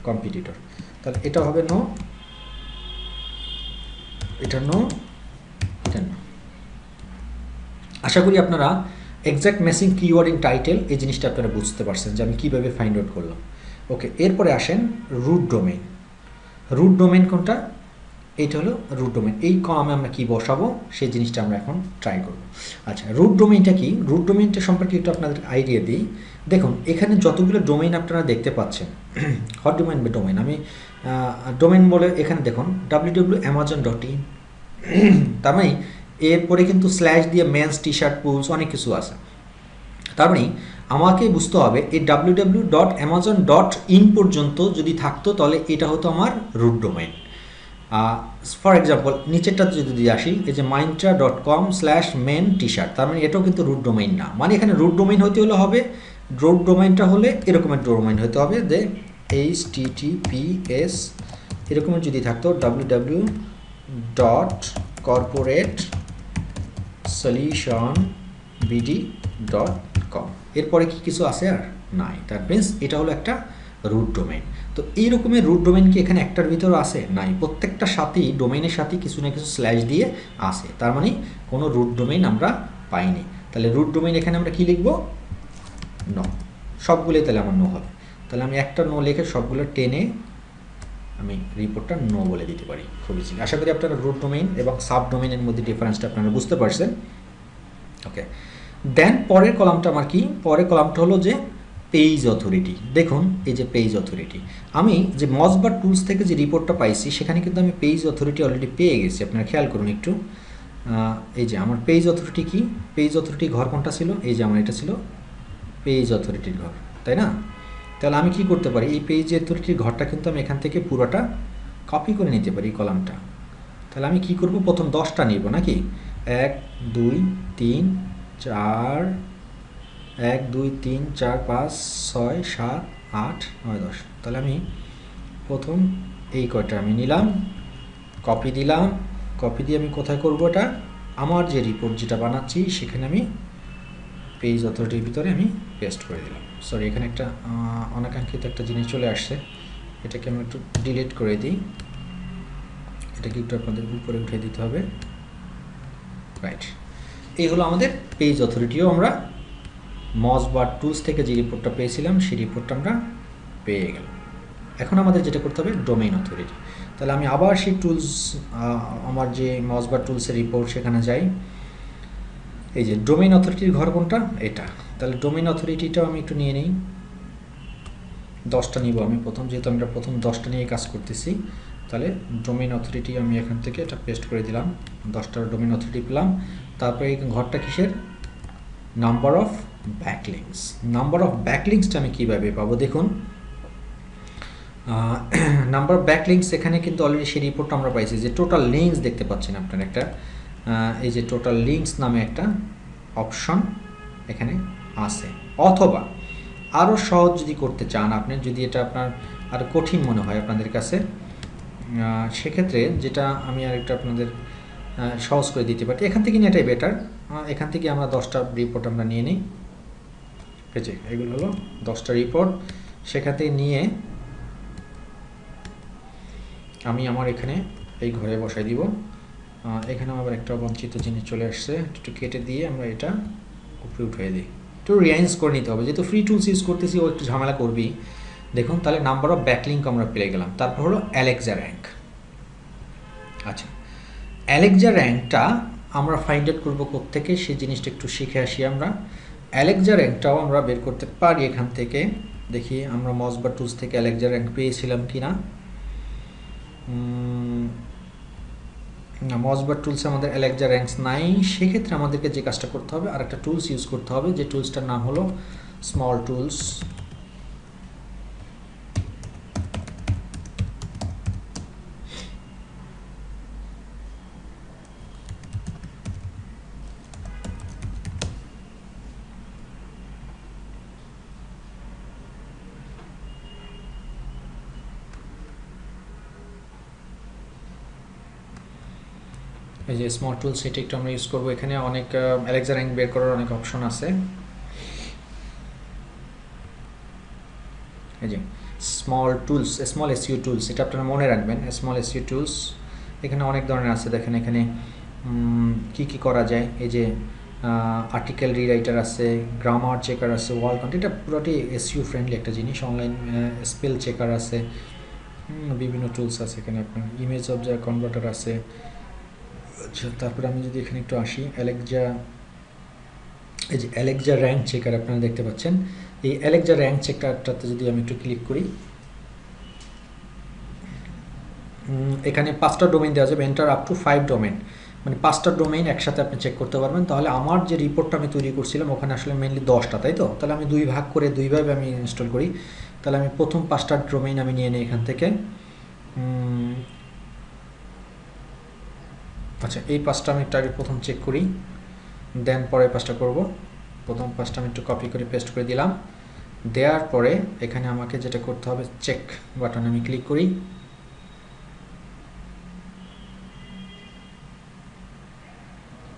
কম্পিটিটর। তাহলে এটা হবে নো, এটা নো, এটা নো। আশা করি আপনারা exact matching keyword in title এই জিনিসটা আপনারা বুঝতে পারছেন যে আমি কীভাবে ফাইন্ড আউট করলাম। ওকে, এরপরে আসেন রুট ডোমেইন। রুট ডোমেইন কোনটা? এইটা হলো রুট ডোমেইন। এই কলামে আমরা কি বসাবো সেই জিনিসটা আমরা এখন ট্রাই করব। আচ্ছা, রুট ডোমেইনটা কি? রুট ডোমেইনটা সম্পর্কে একটু আপনাদের আইডিয়া দিই। দেখুন এখানে যতগুলো ডোমেইন আপনারা দেখতে পাচ্ছেন, হট ডোমেইন বা ডোমেইন, আমি ডোমেইন বলে এখানে দেখুন www.amazon.in, তার মানে এরপরে কিন্তু স্ল্যাশ দিয়ে মেন্স টি শার্ট পুলস অনেক কিছু আছে। তার মানে আমাকে বুঝতে হবে এই www.amazon.in পর্যন্ত যদি থাকতো তাহলে এটা হতো আমার রুট ডোমেইন। ফর এক্সাম্পল নিচেরটা যদি আসি, এই যে myntra.com/men t-shirt, তার মানে এটাও কিন্তু রুট ডোমেইন না। মানে এখানে রুট ডোমেইন হতে হলে হবে, রুট ডোমেইনটা হলে এরকমের ডোমেইন হতে হবে যে https এরকমের যদি থাকতো www.corporatesolutionbd.com, এরপরে কি কিছু আছে আর নাই, তার মিনস এটা হলো একটা রুট ডোমেইন। তো এই রকমের রুট ডোমেইন কি এখানে একটার ভিতরে আছে? নাই, প্রত্যেকটা সাথেই ডোমেইনের সাথে কিছু না কিছু স্ল্যাশ দিয়ে আসে, তার মানে কোনো রুট ডোমেইন আমরা পাইনি। তাহলে রুট ডোমেইন এখানে আমরা কি লিখব? নো। সবগুলোই তাহলে আমার নো হবে। তাহলে আমি একটা নো লিখে সবগুলো টেনে আমি রিপোর্টটা নো বলে দিতে পারি খুব ইজিলি। আশা করি আপনারা রুট ডোমেইন এবং সাব ডোমেইনের মধ্যে ডিফারেন্সটা আপনারা বুঝতে পারছেন। ওকে, দেন পরের কলামটা আমার কি? পরের কলামটা হলো যে পেজ অথরিটি। দেখুন এই যে পেজ অথরিটি, আমি যে মজবার টুলস থেকে যে রিপোর্টটা পাইছি সেখানে কিন্তু আমি পেজ অথরিটি অলরেডি পেয়ে গেছি। আপনারা খেয়াল করুন একটু, এই যে আমার পেজ অথরিটি কি, পেজ অথরিটি ঘর কোনটা ছিল? এই যে আমার এটা ছিল পেজ অথরিটির ঘর, তাই না? তাহলে আমি কি করতে পারি? এই পেজ অথরিটির ঘরটা কিন্তু আমি এখান থেকে পুরোটা কপি করে নিতে পারি কলামটা। তাহলে আমি কি করব? প্রথম 10টা নিব নাকি, 1 2 3 4, 1 2 3 4 5 6 7 8 9 10। তাহলে আমি প্রথম এই কয়টা আমি নিলাম, কপি দিলাম, কপি দিয়ে আমি কোথায় করব? এটা আমার যে রিপোর্ট যেটা বানাচ্ছি সেখানে আমি পেজ অথরিটির ভিতরে আমি পেস্ট করে দিলাম। সরি, এখানে একটা অনাকাঙ্ক্ষিত একটা জিনিস চলে আসছে, এটাকে আমি একটু ডিলিট করে দিই। এটাকে একটু আপনাদের উপরে উঠে দিতে হবে। রাইট, এই হলো আমাদের পেজ অথরিটিও আমরা মজবার টুলস থেকে যে রিপোর্টটা পেয়েছিলাম সেই রিপোর্টটা আমরা পেয়ে গেলাম। এখন আমাদের যেটা করতে হবে ডোমেইন অথরিটি। তাহলে আমি আবার সেই টুলস, আমার যে মজবার টুলসের রিপোর্ট সেখানে যাই। এই যে ডোমেইন অথরিটির ঘর কোনটা? এটা। তাহলে ডোমেইন অথরিটিটাও আমি একটু নিয়ে নিই, 10টা নিব আমি প্রথম, যেহেতু আমরা প্রথম 10টা নিয়ে কাজ করতেছি। তাহলে ডোমেইন অথরিটি আমি এখান থেকে এটা পেস্ট করে দিলাম, 10টা ডোমেইন অথরিটি পেলাম। তারপরে এই ঘরটা কিসের? Number of backlinks. Number of ব্যাকলিংসটা আমি কীভাবে পাবো? দেখুন নাম্বার অফ ব্যাকলিংস এখানে কিন্তু অলরেডি সেই রিপোর্টটা আমরা পাইছি যে টোটাল লিঙ্কস দেখতে পাচ্ছেন আপনারা একটা, এই যে টোটাল লিঙ্কস নামে একটা অপশন এখানে আছে। অথবা আরও সহজ যদি করতে চান আপনি, যদি এটা আপনার আরও কঠিন মনে হয় আপনাদের কাছে, সেক্ষেত্রে যেটা আমি আরেকটা আপনাদের সহজ করে দিতে পারি, এখান থেকে নিয়ে এটাই বেটার। এখান থেকে আমরা 10টা রিপোর্ট আমরা নিয়ে নিই, এই যে এগুলো হলো 10টা রিপোর্ট। সেখান থেকে নিয়ে আমি আমার এখানে এই ঘরে বসাই দিব। এখানে আবার একটা বঞ্চিত জিনিস চলে আসছে, একটু কেটে দিয়ে আমরা এটা উপরে উঠিয়ে দিই। একটু রিয়াইন্স করে নিতে হবে, যেহেতু ফ্রি টুলস ইউজ করতেছি ও একটু ঝামেলা করবি। দেখুন তাহলে নাম্বার অফ ব্যাকলিঙ্ক আমরা পেয়ে গেলাম। তারপর হলো অ্যালেক্সা র্যাঙ্ক। আচ্ছা, অ্যালেক্সা র্যাঙ্কটা আমরা ফাইন্ড আউট করবো কোত্থেকে সেই জিনিসটা একটু শিখে আসি আমরা। অ্যালেক্সা র্যাঙ্কটাও আমরা বের করতে পারি এখান থেকে। দেখি আমরা মজবার টুলস থেকে অ্যালেক্সা র্যাঙ্ক পেয়েছিলাম কি না। মজবার টুলসে আমাদের অ্যালেক্সা র্যাঙ্কস নাই, সেক্ষেত্রে আমাদেরকে যে কাজটা করতে হবে আর একটা টুলস ইউজ করতে হবে, যে টুলসটার নাম হলো স্মল টুলস। এই যে স্মল টুলস, এটা একটু আমরা ইউজ করবো। এখানে অনেক অ্যালেক্সা র্যাঙ্ক বের করার অনেক অপশন আছে। এই যে small tools, small SEO tools, এটা আপনারা মনে রাখবেন। স্মল এসইও টুলস এখানে অনেক ধরনের আছে। দেখেন এখানে কি কি করা যায়। এই যে আর্টিকেল রিরাইটার আছে, গ্রামার চেকার আছে, ওয়াল কাউন্ট, এটা পুরোটি এসইও ফ্রেন্ডলি একটা জিনিস। অনলাইন স্পেল চেকার আছে, বিভিন্ন টুলস আছে এখানে। আপনার ইমেজ অবজেক্ট কনভার্টার আছে। আচ্ছা, তারপরে আমি যদি এখানে একটু আসি, অ্যালেক্সা, এই যে অ্যালেক্সা র্যাঙ্ক চেকার আপনারা দেখতে পাচ্ছেন। এই অ্যালেক্সা র্যাঙ্ক চেকারটাতে যদি আমি একটু ক্লিক করি, এখানে 5টা ডোমেইন দেওয়া যাবে, এন্টার আপ টু 5 ডোমেইন, মানে 5টা ডোমেইন একসাথে আপনি চেক করতে পারবেন। তাহলে আমার যে রিপোর্টটা আমি তৈরি করছিলাম ওখানে আসলে মেইনলি 10টা, তাই তো? তাহলে আমি 2 ভাগ করে 2ভাবে আমি ইনস্টল করি। তাহলে আমি প্রথম 5টা ডোমেইন আমি নিয়ে নিই এখান থেকে। আচ্ছা, এই 5টা আমি একটু আগে প্রথম চেক করি, দেন পরে 5টা করব। প্রথম 5টা আমি একটু কপি করে পেস্ট করে দিলাম। দেওয়ার পরে এখানে আমাকে যেটা করতে হবে, চেক বাটন আমি ক্লিক করি।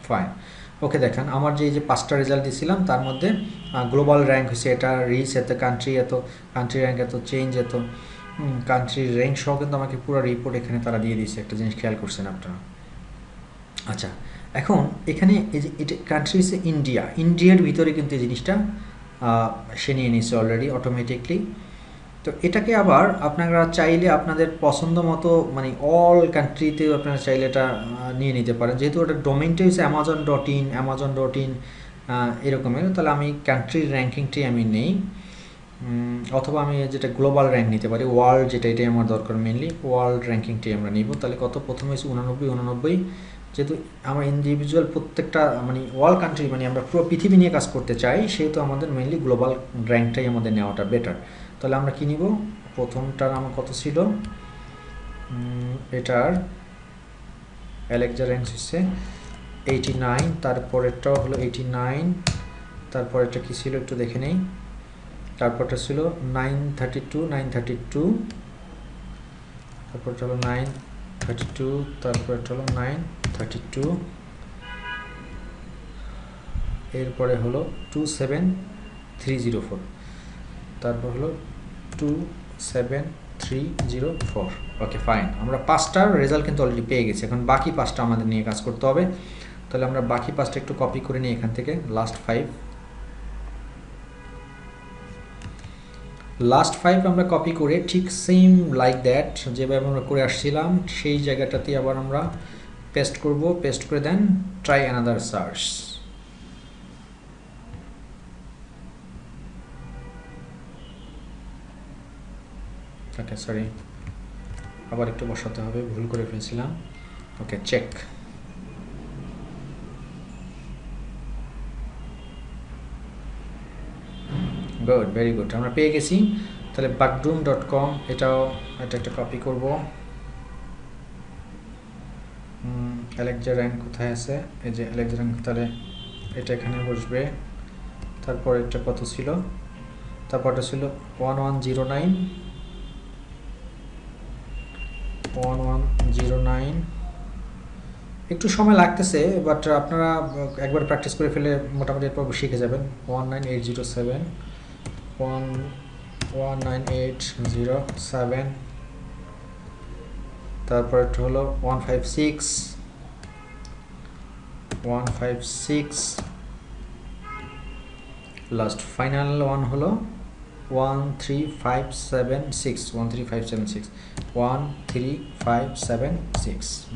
ফাইন, ওকে। দেখেন আমার যে এই যে 5টা রেজাল্ট দিয়েছিলাম তার মধ্যে গ্লোবাল র্যাঙ্ক হয়েছে এটা, রিচ এত, কান্ট্রি এত, কান্ট্রি র্যাঙ্ক এত, চেঞ্জ এত, কান্ট্রি র্যাঙ্ক সহ কিন্তু আমাকে পুরো রিপোর্ট এখানে তারা দিয়ে দিয়েছে। একটা জিনিস খেয়াল করছেন আপনারা? আচ্ছা, এখন এখানে এই যে এটা কান্ট্রি হচ্ছে ইন্ডিয়া, ইন্ডিয়ার ভিতরে কিন্তু এই জিনিসটা সে নিয়ে নিচ্ছে অলরেডি অটোমেটিকলি। তো এটাকে আবার আপনারা চাইলে আপনাদের পছন্দ মতো, মানে অল কান্ট্রিতেও আপনারা চাইলে এটা নিয়ে নিতে পারেন। যেহেতু ওটা ডোমেইনটা হচ্ছে amazon.in, amazon.in এরকমের, তাহলে আমি কান্ট্রির র্যাঙ্কিংটি আমি নেই। অথবা আমি যেটা গ্লোবাল র্যাঙ্ক নিতে পারি, ওয়ার্ল্ড, যেটা এটাই আমার দরকার মেনলি, ওয়ার্ল্ড র্যাঙ্কিংটি আমরা নিব। তাহলে কত? প্রথমে হচ্ছে 89। যেহেতু আমার ইন্ডিভিজুয়াল প্রত্যেকটা মানে ওয়ার্ল্ড কান্ট্রি, মানে আমরা পুরো পৃথিবী নিয়ে কাজ করতে চাই, সেহেতু আমাদের মেনলি গ্লোবাল র্যাঙ্কটাই আমাদের নেওয়াটা বেটার। তাহলে আমরা কী নিব? প্রথমটার আমার কত ছিল? এটার অ্যালেক্সা র্যাঙ্ক হচ্ছে 89, তারপরেরটাও হলো 89, তারপরেরটা কী ছিল একটু দেখে নেই। তারপরটা ছিল 932, তারপরটা হলো 932, তারপরটা হলো 932, এরপরে হলো 27304, তারপর হলো 27304। ওকে, ফাইন। আমরা 5টার রেজাল্ট কিন্তু অলরেডি পেয়ে গেছি। এখন বাকি 5টা আমাদের নিয়ে কাজ করতে হবে। তাহলে আমরা বাকি 5টা একটু কপি করে নিই এখান থেকে। লাস্ট 5 আমরা কপি করে ঠিক সেম লাইক দ্যাট যেভাবে আমরা করে আসছিলাম সেই জায়গাটাতে আবার আমরা পেস্ট করব। পেস্ট করে দেন ট্রাই অ্যানাদার সার্চ। ওকে, সরি, আবার একটু বসাতে হবে, ভুল করে ফেলছিলাম। ওকে, চেক। গুড, ভেরি গুড, আমরা পেয়ে গেছি। তাহলে backroom.com, এটা একটা কপি করব। অ্যালেক্সা র্যাঙ্ক কোথায় আছে? এই যে অ্যালেক্সা র্যাঙ্ক, তাহলে এটা এখানে বসবে। তারপর এটা কত ছিল? তারপরটা ছিল 1109। একটু সময় লাগতেছে, বাট আপনারা একবার প্র্যাকটিস করে ফেলে মোটামুটি এরপর শিখে যাবেন। 19807, 19807, তারপর এটা হলো 156, লাস্ট ফাইনাল ওয়ান হলো 13576।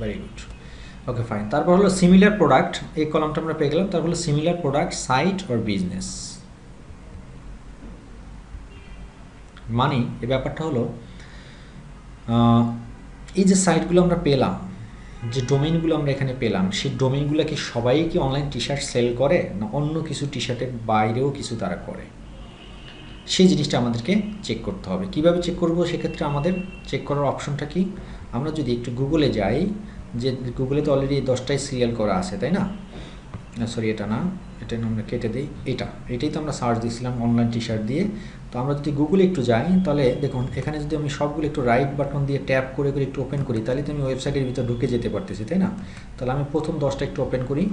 Very good. Okay, fine. তারপর হলো সিমিলার প্রোডাক্ট, এই কলামটা আমরা পেয়ে গেলাম। তারপর হলো similar product, site or business. মানে এই ব্যাপারটা হলো এই যে সাইটগুলো আমরা পেলাম, যে ডোমেইনগুলো আমরা এখানে পেলাম, সেই ডোমেইনগুলো কি সবাই কি অনলাইন টি শার্ট সেল করে, না অন্য কিছু টি শার্টের বাইরেও কিছু তারা করে? সেই জিনিসটা আমাদেরকে চেক করতে হবে। কিভাবে চেক করব? সেক্ষেত্রে আমাদের চেক করার অপশনটা কি? আমরা যদি একটু গুগলে যাই, যে গুগলে তো অলরেডি 10টাই সিরিয়াল করা আছে, তাই না? সরি, এটা না, এটা আমরা কেটে দিই। এটাই তো আমরা সার্চ দিয়েছিলাম অনলাইন টি শার্ট দিয়ে। তো আমরা যদি গুগলে একটু যাই তাহলে দেখুন এখানে যদি আমি সবগুলো একটু রাইট বাটন দিয়ে ট্যাপ করে করে একটু ওপেন করি তাহলে তো আমি ওয়েবসাইটের ভিতর ঢুকে যেতে পারতেছি, তাই না? তাহলে আমি প্রথম 10টা একটু ওপেন করি।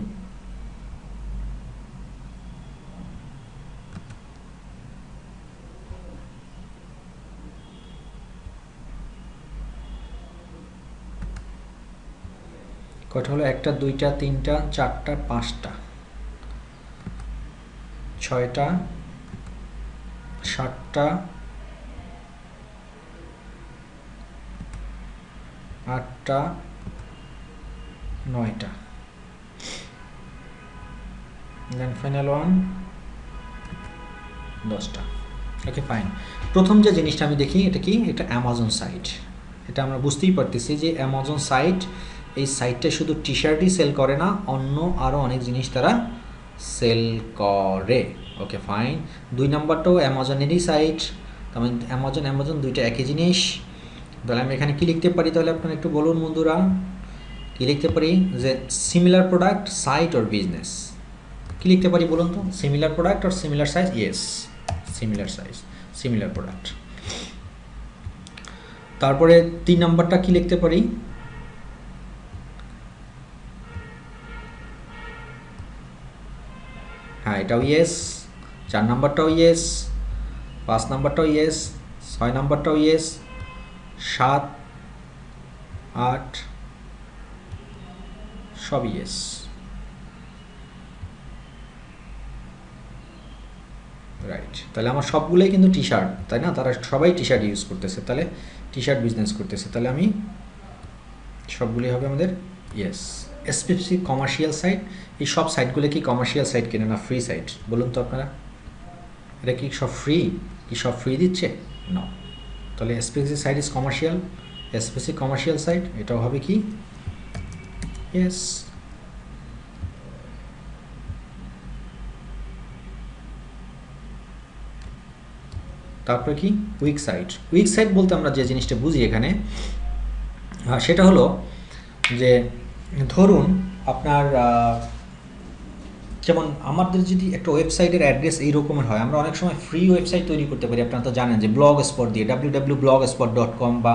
কয়টা হলো? 1টা 2টা 3টা 4টা 5টা 6টা 7টা 8টা 9টা, দেন ফাইনাল ওয়ান 10টা। Okay fine. প্রথম যে জিনিসটা আমি দেখি এটা কি, এটা অ্যামাজন সাইট। এটা আমরা বুঝতেই পারতেছি যে অ্যামাজন সাইট, এই সাইটটা শুধু টি শার্টই সেল করে না, অন্য আরও অনেক জিনিস তারা সেল করে। Okay fine. 2 নাম্বারটাও অ্যামাজনেরই সাইট, তার মানে অ্যামাজন দুইটা একই জিনিস। তাহলে আমি এখানে কি লিখতে পারি, তাহলে আপনারা একটু বলুন বন্ধুরা, কি লিখতে পারি? যে similar product site or business, কি লিখতে পারি বলুন তো? Similar product or similar size? Yes, similar size, similar product. তারপরে 3 নাম্বারটা কি লিখতে পারি? হ্যাঁ, এটাও ইয়েস। 4 নাম্বারটাও ইয়েস, 5 নাম্বারটাও ইয়েস, 6 নাম্বারটাও ইয়েস, 7 8 সব ইয়েস। রাইট, তাহলে আমার সবগুলোই কিন্তু টি শার্ট, তাই না? তারা সবাই টি শার্ট ইউজ করতেছে, তাহলে টি শার্ট বিজনেস করতেছে, তাহলে আমি সবগুলোই হবে আমাদের ইয়েস। স্পেসিফিক কমার্শিয়াল সাইট, এই সব সাইটগুলো কি কমার্শিয়াল সাইট কিনে না ফ্রি সাইট? বলুন তো আপনারা, এটা কি সব ফ্রি? কি সব ফ্রি দিচ্ছে? না। তাহলে specific site is commercial, specific commercial site এটাও হবে কি ইয়েস। তারপরে কি উইক সাইট? উইক সাইট বলতে আমরা যে জিনিসটা বুঝি এখানে সেটা হলো যে ধরুন আপনার যেমন আমাদের যদি একটা ওয়েবসাইটের অ্যাড্রেস এই রকমের হয়, আমরা অনেক সময় ফ্রি ওয়েবসাইট তৈরি করতে পারি। আপনারা তো জানেন যে ব্লগ স্পট দিয়ে www.blogspot.com বা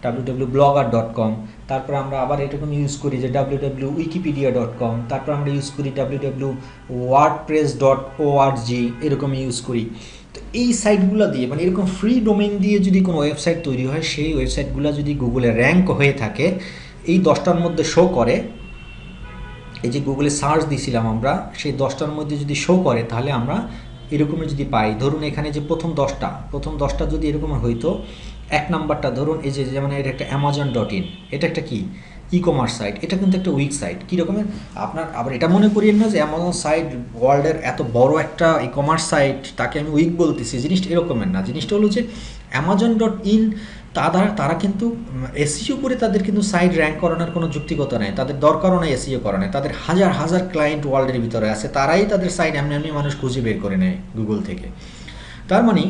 www.blogger.com, তারপর আমরা আবার এরকম ইউজ করি যে www.wikipedia.com, তারপর আমরা ইউজ করি www.wordpress.org, এরকম ইউজ করি। তো এই সাইটগুলো দিয়ে মানে এরকম ফ্রি ডোমেইন দিয়ে যদি কোনো ওয়েবসাইট তৈরি হয়, সেই ওয়েবসাইটগুলো যদি গুগলে র্যাঙ্ক হয়ে থাকে, এই 10টার মধ্যে শো করে, এই যে গুগলে সার্চ দিয়েছিলাম আমরা, সেই 10টার মধ্যে যদি শো করে, তাহলে আমরা এরকমের যদি পাই, ধরুন এখানে যে প্রথম 10টা যদি এরকম হইতো, 1 নাম্বারটা ধরুন এই যে যেমন এটা একটা amazon.in, এটা একটা কি ই কমার্স সাইট, এটা কিন্তু একটা উইক সাইট। কী রকমের? আপনার আবার এটা মনে করিয়েন না যে অ্যামাজন সাইট ওয়ার্ল্ডের এত বড় একটা ই কমার্স সাইট, তাকে আমি উইক বলতেছি, জিনিসটা এরকমের না। জিনিসটা হলো যে amazon.in তারা কিন্তু এসইও করে, তাদের কিন্তু সাইট র্যাঙ্ক করানোর কোনো যুক্তিগত নেই, তাদের দরকারও নেই এসইও করানো। তাদের হাজার হাজার ক্লায়েন্ট ওয়ার্ল্ডের ভিতরে আছে, তারাই তাদের সাইট এমনি এমনি মানুষ খুঁজে বের করে নেয় গুগল থেকে। তার মানে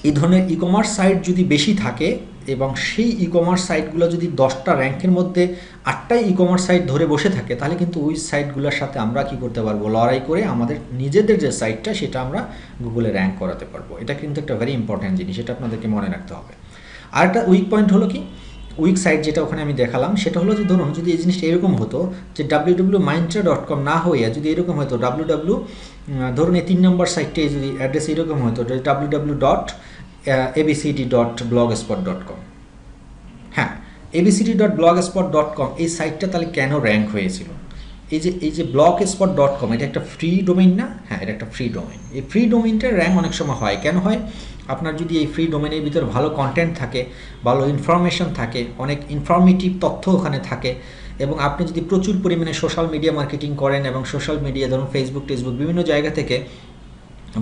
এই ধরনের ই কমার্স সাইট যদি বেশি থাকে এবং সেই ই কমার্স সাইটগুলো যদি 10টা র্যাঙ্কের মধ্যে 8টাই ই কমার্স সাইট ধরে বসে থাকে, তাহলে কিন্তু ওই সাইটগুলোর সাথে আমরা কি করতে পারবো, লড়াই করে আমাদের নিজেদের যে সাইটটা সেটা আমরা গুগলে র্যাঙ্ক করাতে পারবো। এটা কিন্তু একটা ভেরি ইম্পর্ট্যান্ট জিনিস, এটা আপনাদেরকে মনে রাখতে হবে। আর একটা উইক পয়েন্ট হলো কি, উইক সাইট যেটা ওখানে আমি দেখালাম, সেটা হলো যে ধরুন যদি এই জিনিসটা এরকম হতো যে www.myntra.com না হয়ে যদি এরকম হতো ধরুন এই 3 নম্বর সাইটটাই যদি অ্যাড্রেস এরকম হতো www.abcd.blogspot.com, হ্যাঁ abcd.blogspot.com, এই সাইটটা তাহলে কেন র্যাঙ্ক হয়েছিল? এই যে blogspot.com, এটা একটা ফ্রি ডোমেইন না? হ্যাঁ, এটা একটা ফ্রি ডোমেইন। এই ফ্রি ডোমেইনটার র্যাঙ্ক অনেক সময় হয়, কেন হয়? আপনার যদি এই ফ্রি ডোমেইনের ভিতরে ভালো কন্টেন্ট থাকে, ভালো ইনফরমেশন থাকে, অনেক ইনফরমেটিভ তথ্য ওখানে থাকে, এবং আপনি যদি প্রচুর পরিমাণে সোশ্যাল মিডিয়া মার্কেটিং করেন এবং সোশ্যাল মিডিয়া ধরুন ফেসবুক টেসবুক বিভিন্ন জায়গা থেকে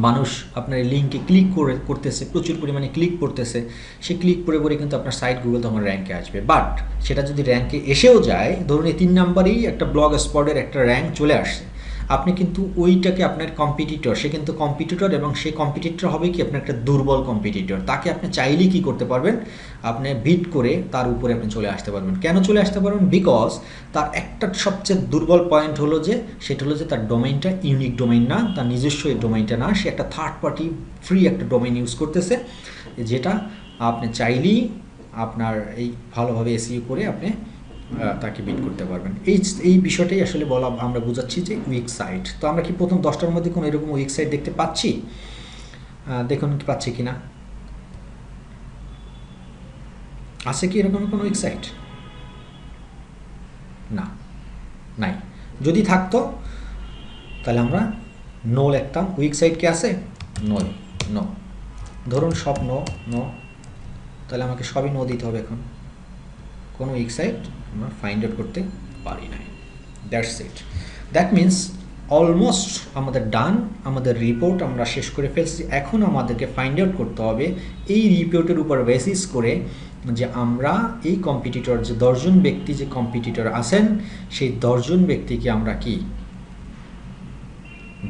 মানুষ আপনার এই লিঙ্কে ক্লিক করতেছে, প্রচুর পরিমাণে ক্লিক করতেছে, সে ক্লিক করে কিন্তু আপনার সাইট গুগল তোমার র্যাঙ্কে আসবে। বাট সেটা যদি র্যাঙ্কে এসেও যায়, ধরুন এই 3 নাম্বারেই একটা ব্লগ স্পটের একটা র্যাঙ্ক চলে আসছে, আপনি কিন্তু ওইটাকে আপনার কম্পিটিটর, সে কিন্তু কম্পিটিটর, এবং সেই কম্পিটিটর হবে কি আপনার একটা দুর্বল কম্পিটিটর, তাকে আপনি চাইলেই কী করতে পারবেন, আপনি বিট করে তার উপরে আপনি চলে আসতে পারবেন। কেন চলে আসতে পারবেন? বিকজ তার একটা সবচেয়ে দুর্বল পয়েন্ট হলো যে, সেটা হলো যে তার ডোমেইনটা ইউনিক ডোমেইন না, তার নিজস্ব এই ডোমেইনটা না, সে একটা থার্ড পার্টি ফ্রি একটা ডোমেইন ইউজ করতেছে, যেটা আপনি চাইলেই আপনার এই ভালোভাবে এসইও করে আপনি তাকে বিট করতে পারবেন। এই বিষয়টাই আসলে বলা, আমরা বোঝাচ্ছি যে উইক সাইট। তো আমরা কি প্রথম 10টার মধ্যে কোনো এরকম উইক সাইট দেখতে পাচ্ছি? দেখুন কি পাচ্ছি কিনা, আছে কি এরকম কোনো উইক সাইট? না, নাই। যদি থাকতো তাহলে আমরা নো লিখতাম। উইক সাইট কি আছে? নো। ধরুন সব নো, তাহলে আমাকে সবই নো দিতে হবে। এখন কোনো উইক সাইট আমরা ফাইন্ড আউট করতে পারি নাই। That's it. That means almost আমাদের ডান, আমাদের রিপোর্ট আমরা শেষ করে ফেলছি। এখন আমাদেরকে ফাইন্ড আউট করতে হবে এই রিপোর্টের উপর বেসিস করে যে আমরা এই কম্পিটিটর, যে 10 জন ব্যক্তি যে কম্পিটিটর আছেন, সেই 10 জন ব্যক্তিকে আমরা কি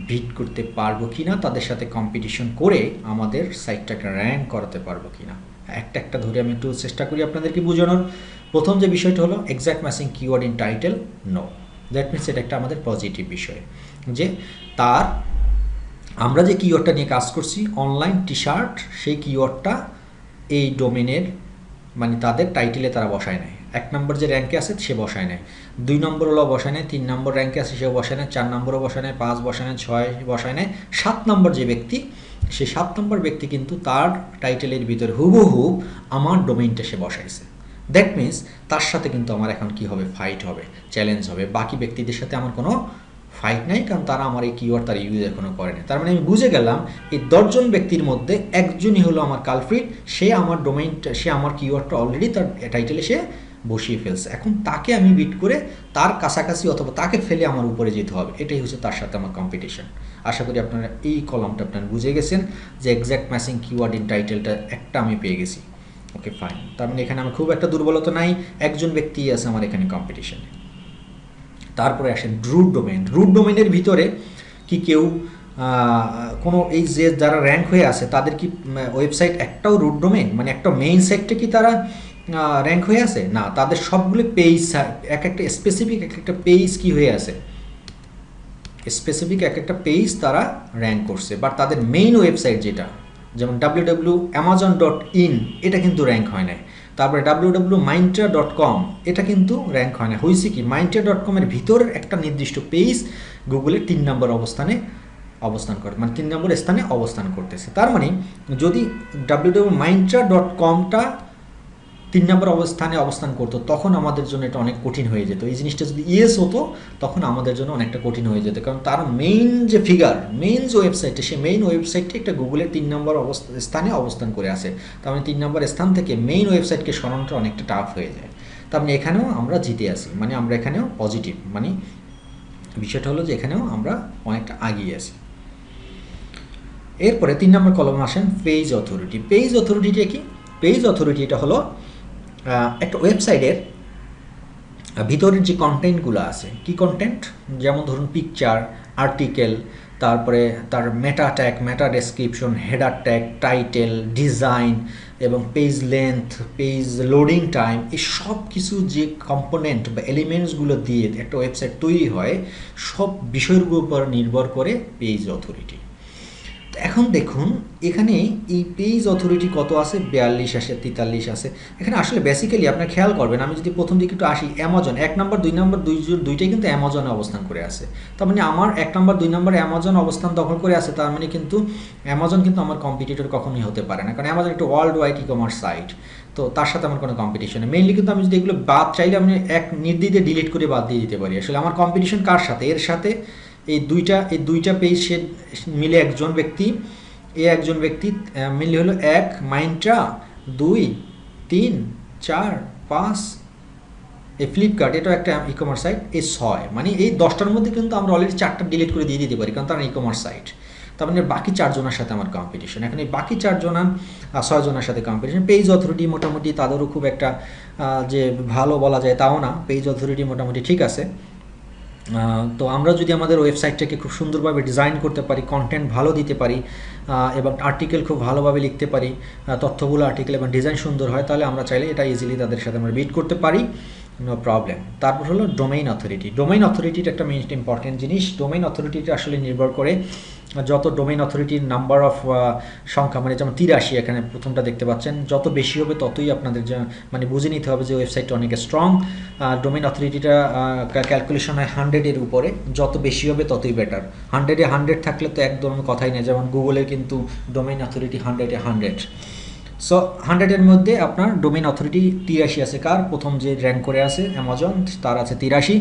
বিট করতে পারবো কিনা, তাদের সাথে কম্পিটিশন করে আমাদের সাইটটাকে র্যাঙ্ক করাতে পারবো কিনা। একটা একটা ধরে আমি একটু চেষ্টা করি আপনাদেরকে বোঝানোর। প্রথম যে বিষয়টা হলো exact matching keyword in title, no. That means এটা একটা আমাদের পজিটিভ বিষয়, যে তার আমরা যে কিওয়ার্ডটা নিয়ে কাজ করছি অনলাইন টি শার্ট, সেই কিওয়ার্ডটা এই ডোমেনের মানে তাদের টাইটেলে তারা বসায় নেয়। 1 নম্বর যে র্যাঙ্কে আছে সে বসায় নেয়, 2 নম্বর হলো বসায় নেয়, 3 নম্বর র্যাঙ্কে আছে সেও বসায় নেয়, 4 নম্বরও বসায় নেয়, 5 বসায় নেয়, 6 বসায় নেয়, 7 নম্বর যে ব্যক্তি, সে 7 নম্বর ব্যক্তি কিন্তু তার টাইটেলের ভিতরে হুবহু আমার ডোমেইনটা সে বসাইছে। দ্যাট মিনস তার সাথে কিন্তু আমার এখন কি হবে, ফাইট হবে, চ্যালেঞ্জ হবে। বাকি ব্যক্তিদের সাথে আমার কোনো ফাইট নাই, কারণ তারা আমার এই কিওয়ার্ড তারা ইউজ এখনও করেনি। তার মানে আমি বুঝে গেলাম এই 10 জন ব্যক্তির মধ্যে একজনই হলো আমার কালপ্রিট, সে আমার ডোমেইনটা, সে আমার কিওয়ার্ডটা অলরেডি তার টাইটেলে সে বসিয়ে ফেলছে। এখন তাকে আমি বিট করে তার কাছাকাছি অথবা তাকে ফেলে আমার উপরে যেতে হবে, এটাই হচ্ছে তার সাথে আমার কম্পিটিশন। আশা করি আপনারা এই কলামটা আপনারা বুঝে গেছেন যে এক্স্যাক্ট ম্যাচিং কিওয়ার্ড ইন টাইটেলটা একটা আমি পেয়ে গেছি। ওকে ফাইন, তার মানে এখানে আমার খুব একটা দুর্বলতা নাই, একজন ব্যক্তি আছে আমার এখানে কম্পিটিশনে। তারপরে আসেন রুট ডোমেইন। রুট ডোমেইনের ভিতরে কি কেউ কোনো এই যে যারা র্যাঙ্ক হয়ে আছে তাদের কি ওয়েবসাইট একটাও রুট ডোমেইন, মানে একটা মেইন সাইটে কি তারা র্যাঙ্ক হয়ে আছে? না, তাদের সবগুলো পেজ, এক একটা স্পেসিফিক এক একটা পেজ কি হয়ে আছে, স্পেসিফিক এক একটা পেজ তারা র্যাঙ্ক করছে, বাট তাদের মেইন ওয়েবসাইট যেটা, যেমন www.amazon.in, এটা কিন্তু র্যাঙ্ক হয় নাই। তারপরে www.myntra.com, এটা কিন্তু র্যাঙ্ক হয় না। হয়েছে কি, myntra.com এর ভিতরের একটা নির্দিষ্ট পেজ গুগলে 3 নম্বর অবস্থানে অবস্থান করে, মানে 3 নম্বর স্থানে অবস্থান করতেছে। তার মানে যদি www.myntra.comটা 3 নম্বর অবস্থানে অবস্থান করতো, তখন আমাদের জন্য এটা অনেক কঠিন হয়ে যেত। এই জিনিসটা যদি ইয়েস হতো তখন আমাদের জন্য অনেকটা কঠিন হয়ে যেত, কারণ তার মেইন যে ফিগার, মেইন যে ওয়েবসাইটটা, সেই মেইন ওয়েবসাইটটি একটা গুগলের 3 নম্বর স্থানে অবস্থান করে আছে। তার মানে 3 নম্বর স্থান থেকে মেইন ওয়েবসাইটকে সরানোটা অনেকটা টাফ হয়ে যায়। তার মানে এখানেও আমরা জিতে আসি, মানে আমরা এখানেও পজিটিভ, মানে বিষয়টা হলো যে এখানেও আমরা অনেকটা আগিয়ে আছি। এরপরে 3 নম্বর কলমে আসেন পেজ অথরিটি। পেজ অথরিটিটা কি? পেজ অথরিটিটা হলো একটা ওয়েবসাইটের ভিতরের যে কন্টেন্টগুলো আছে, কি কন্টেন্ট, যেমন ধরুন পিকচার, আর্টিকেল, তারপরে তার meta tag, meta description, header tag, title, design এবং page length, page loading time, এই সব কিছু যে কম্পোনেন্ট বা এলিমেন্টসগুলো দিয়ে একটা ওয়েবসাইট তৈরি হয়, সব বিষয়ের উপর নির্ভর করে পেজ অথরিটি। এখন দেখুন এখানে এই পেজ অথরিটি কত আছে, 42 আছে, 43 আছে। এখানে আসলে বেসিক্যালি আপনার খেয়াল করবেন, আমি যদি প্রথম দিকে একটু আসি, অ্যামাজন 1 নম্বর 2 নম্বর দুইটাই কিন্তু অ্যামাজনে অবস্থান করে আছে। তার মানে আমার 1 নম্বর 2 নম্বর অ্যামাজন অবস্থান দখল করে আছে, তার মানে কিন্তু অ্যামাজন কিন্তু আমার কম্পিটিটর কখনোই হতে পারে না, কারণ অ্যামাজন একটা world wide e commerce site, তো তার সাথে আমার কোনো কম্পিটিশন নেই। মেইনলি কিন্তু আমি যদি এগুলো বাদ চাইলে আমি এক নির্দ্বিধায় ডিলিট করে বাদ দিয়ে দিতে পারি। আসলে আমার কম্পিটিশন কার সাথে? এর সাথে এই দুইটা পেজ সে মিলে একজন ব্যক্তি, একজন ব্যক্তি মিলে হলো 1 মাইন্ট্রা, 2 3 4 5 এই ফ্লিপকার্ট, এটাও একটা ই কমার্স সাইট, এই 6, মানে এই 10টার মধ্যে কিন্তু আমরা অলরেডি 4টা ডিলিট করে দিয়ে দিতে পারি, কারণ তারা ই কমার্স সাইট। তার মানে বাকি 4 জনের সাথে আমার কম্পিটিশন। এখন এই বাকি 4 জনের 6 জনের সাথে কম্পিটিশন। পেজ অথরিটি মোটামুটি তাদেরও খুব একটা যে ভালো বলা যায় তাও না, পেজ অথরিটি মোটামুটি ঠিক আছে। তো আমরা যদি আমাদের ওয়েবসাইটটাকে খুব সুন্দরভাবে ডিজাইন করতে পারি, কন্টেন্ট ভালো দিতে পারি এবং আর্টিকেল খুব ভালোভাবে লিখতে পারি, তথ্যগুলো আর্টিকেল এবং ডিজাইন সুন্দর হয়, তাহলে আমরা চাইলে এটা ইজিলি তাদের সাথে আমরা বিট করতে পারি, নো প্রবলেম। তারপর হলো ডোমেইন অথরিটি। ডোমেইন অথরিটিটা একটা মেইন ইম্পর্টেন্ট জিনিস। ডোমেইন অথরিটিটা আসলে নির্ভর করে যত ডোমেইন অথরিটির নাম্বার অফ সংখ্যা, মানে যেমন 83 এখানে প্রথমটা দেখতে পাচ্ছেন, যত বেশি হবে ততই আপনাদের মানে বুঝে নিতে হবে যে ওয়েবসাইটটা অনেক স্ট্রং। ডোমেইন অথরিটিটা ক্যালকুলেশন হয় 100-এর উপরে, যত বেশি হবে ততই বেটার। 100-এ 100 থাকলে তো একদম কথাই নেই, যেমন গুগলের কিন্তু ডোমেইন অথরিটি 100-এ 100। সো 100-এর মধ্যে আপনার ডোমেইন অথরিটি 83 আছে। কার? প্রথম যে র্যাঙ্ক করে আছে অ্যামাজন, তার আছে 83।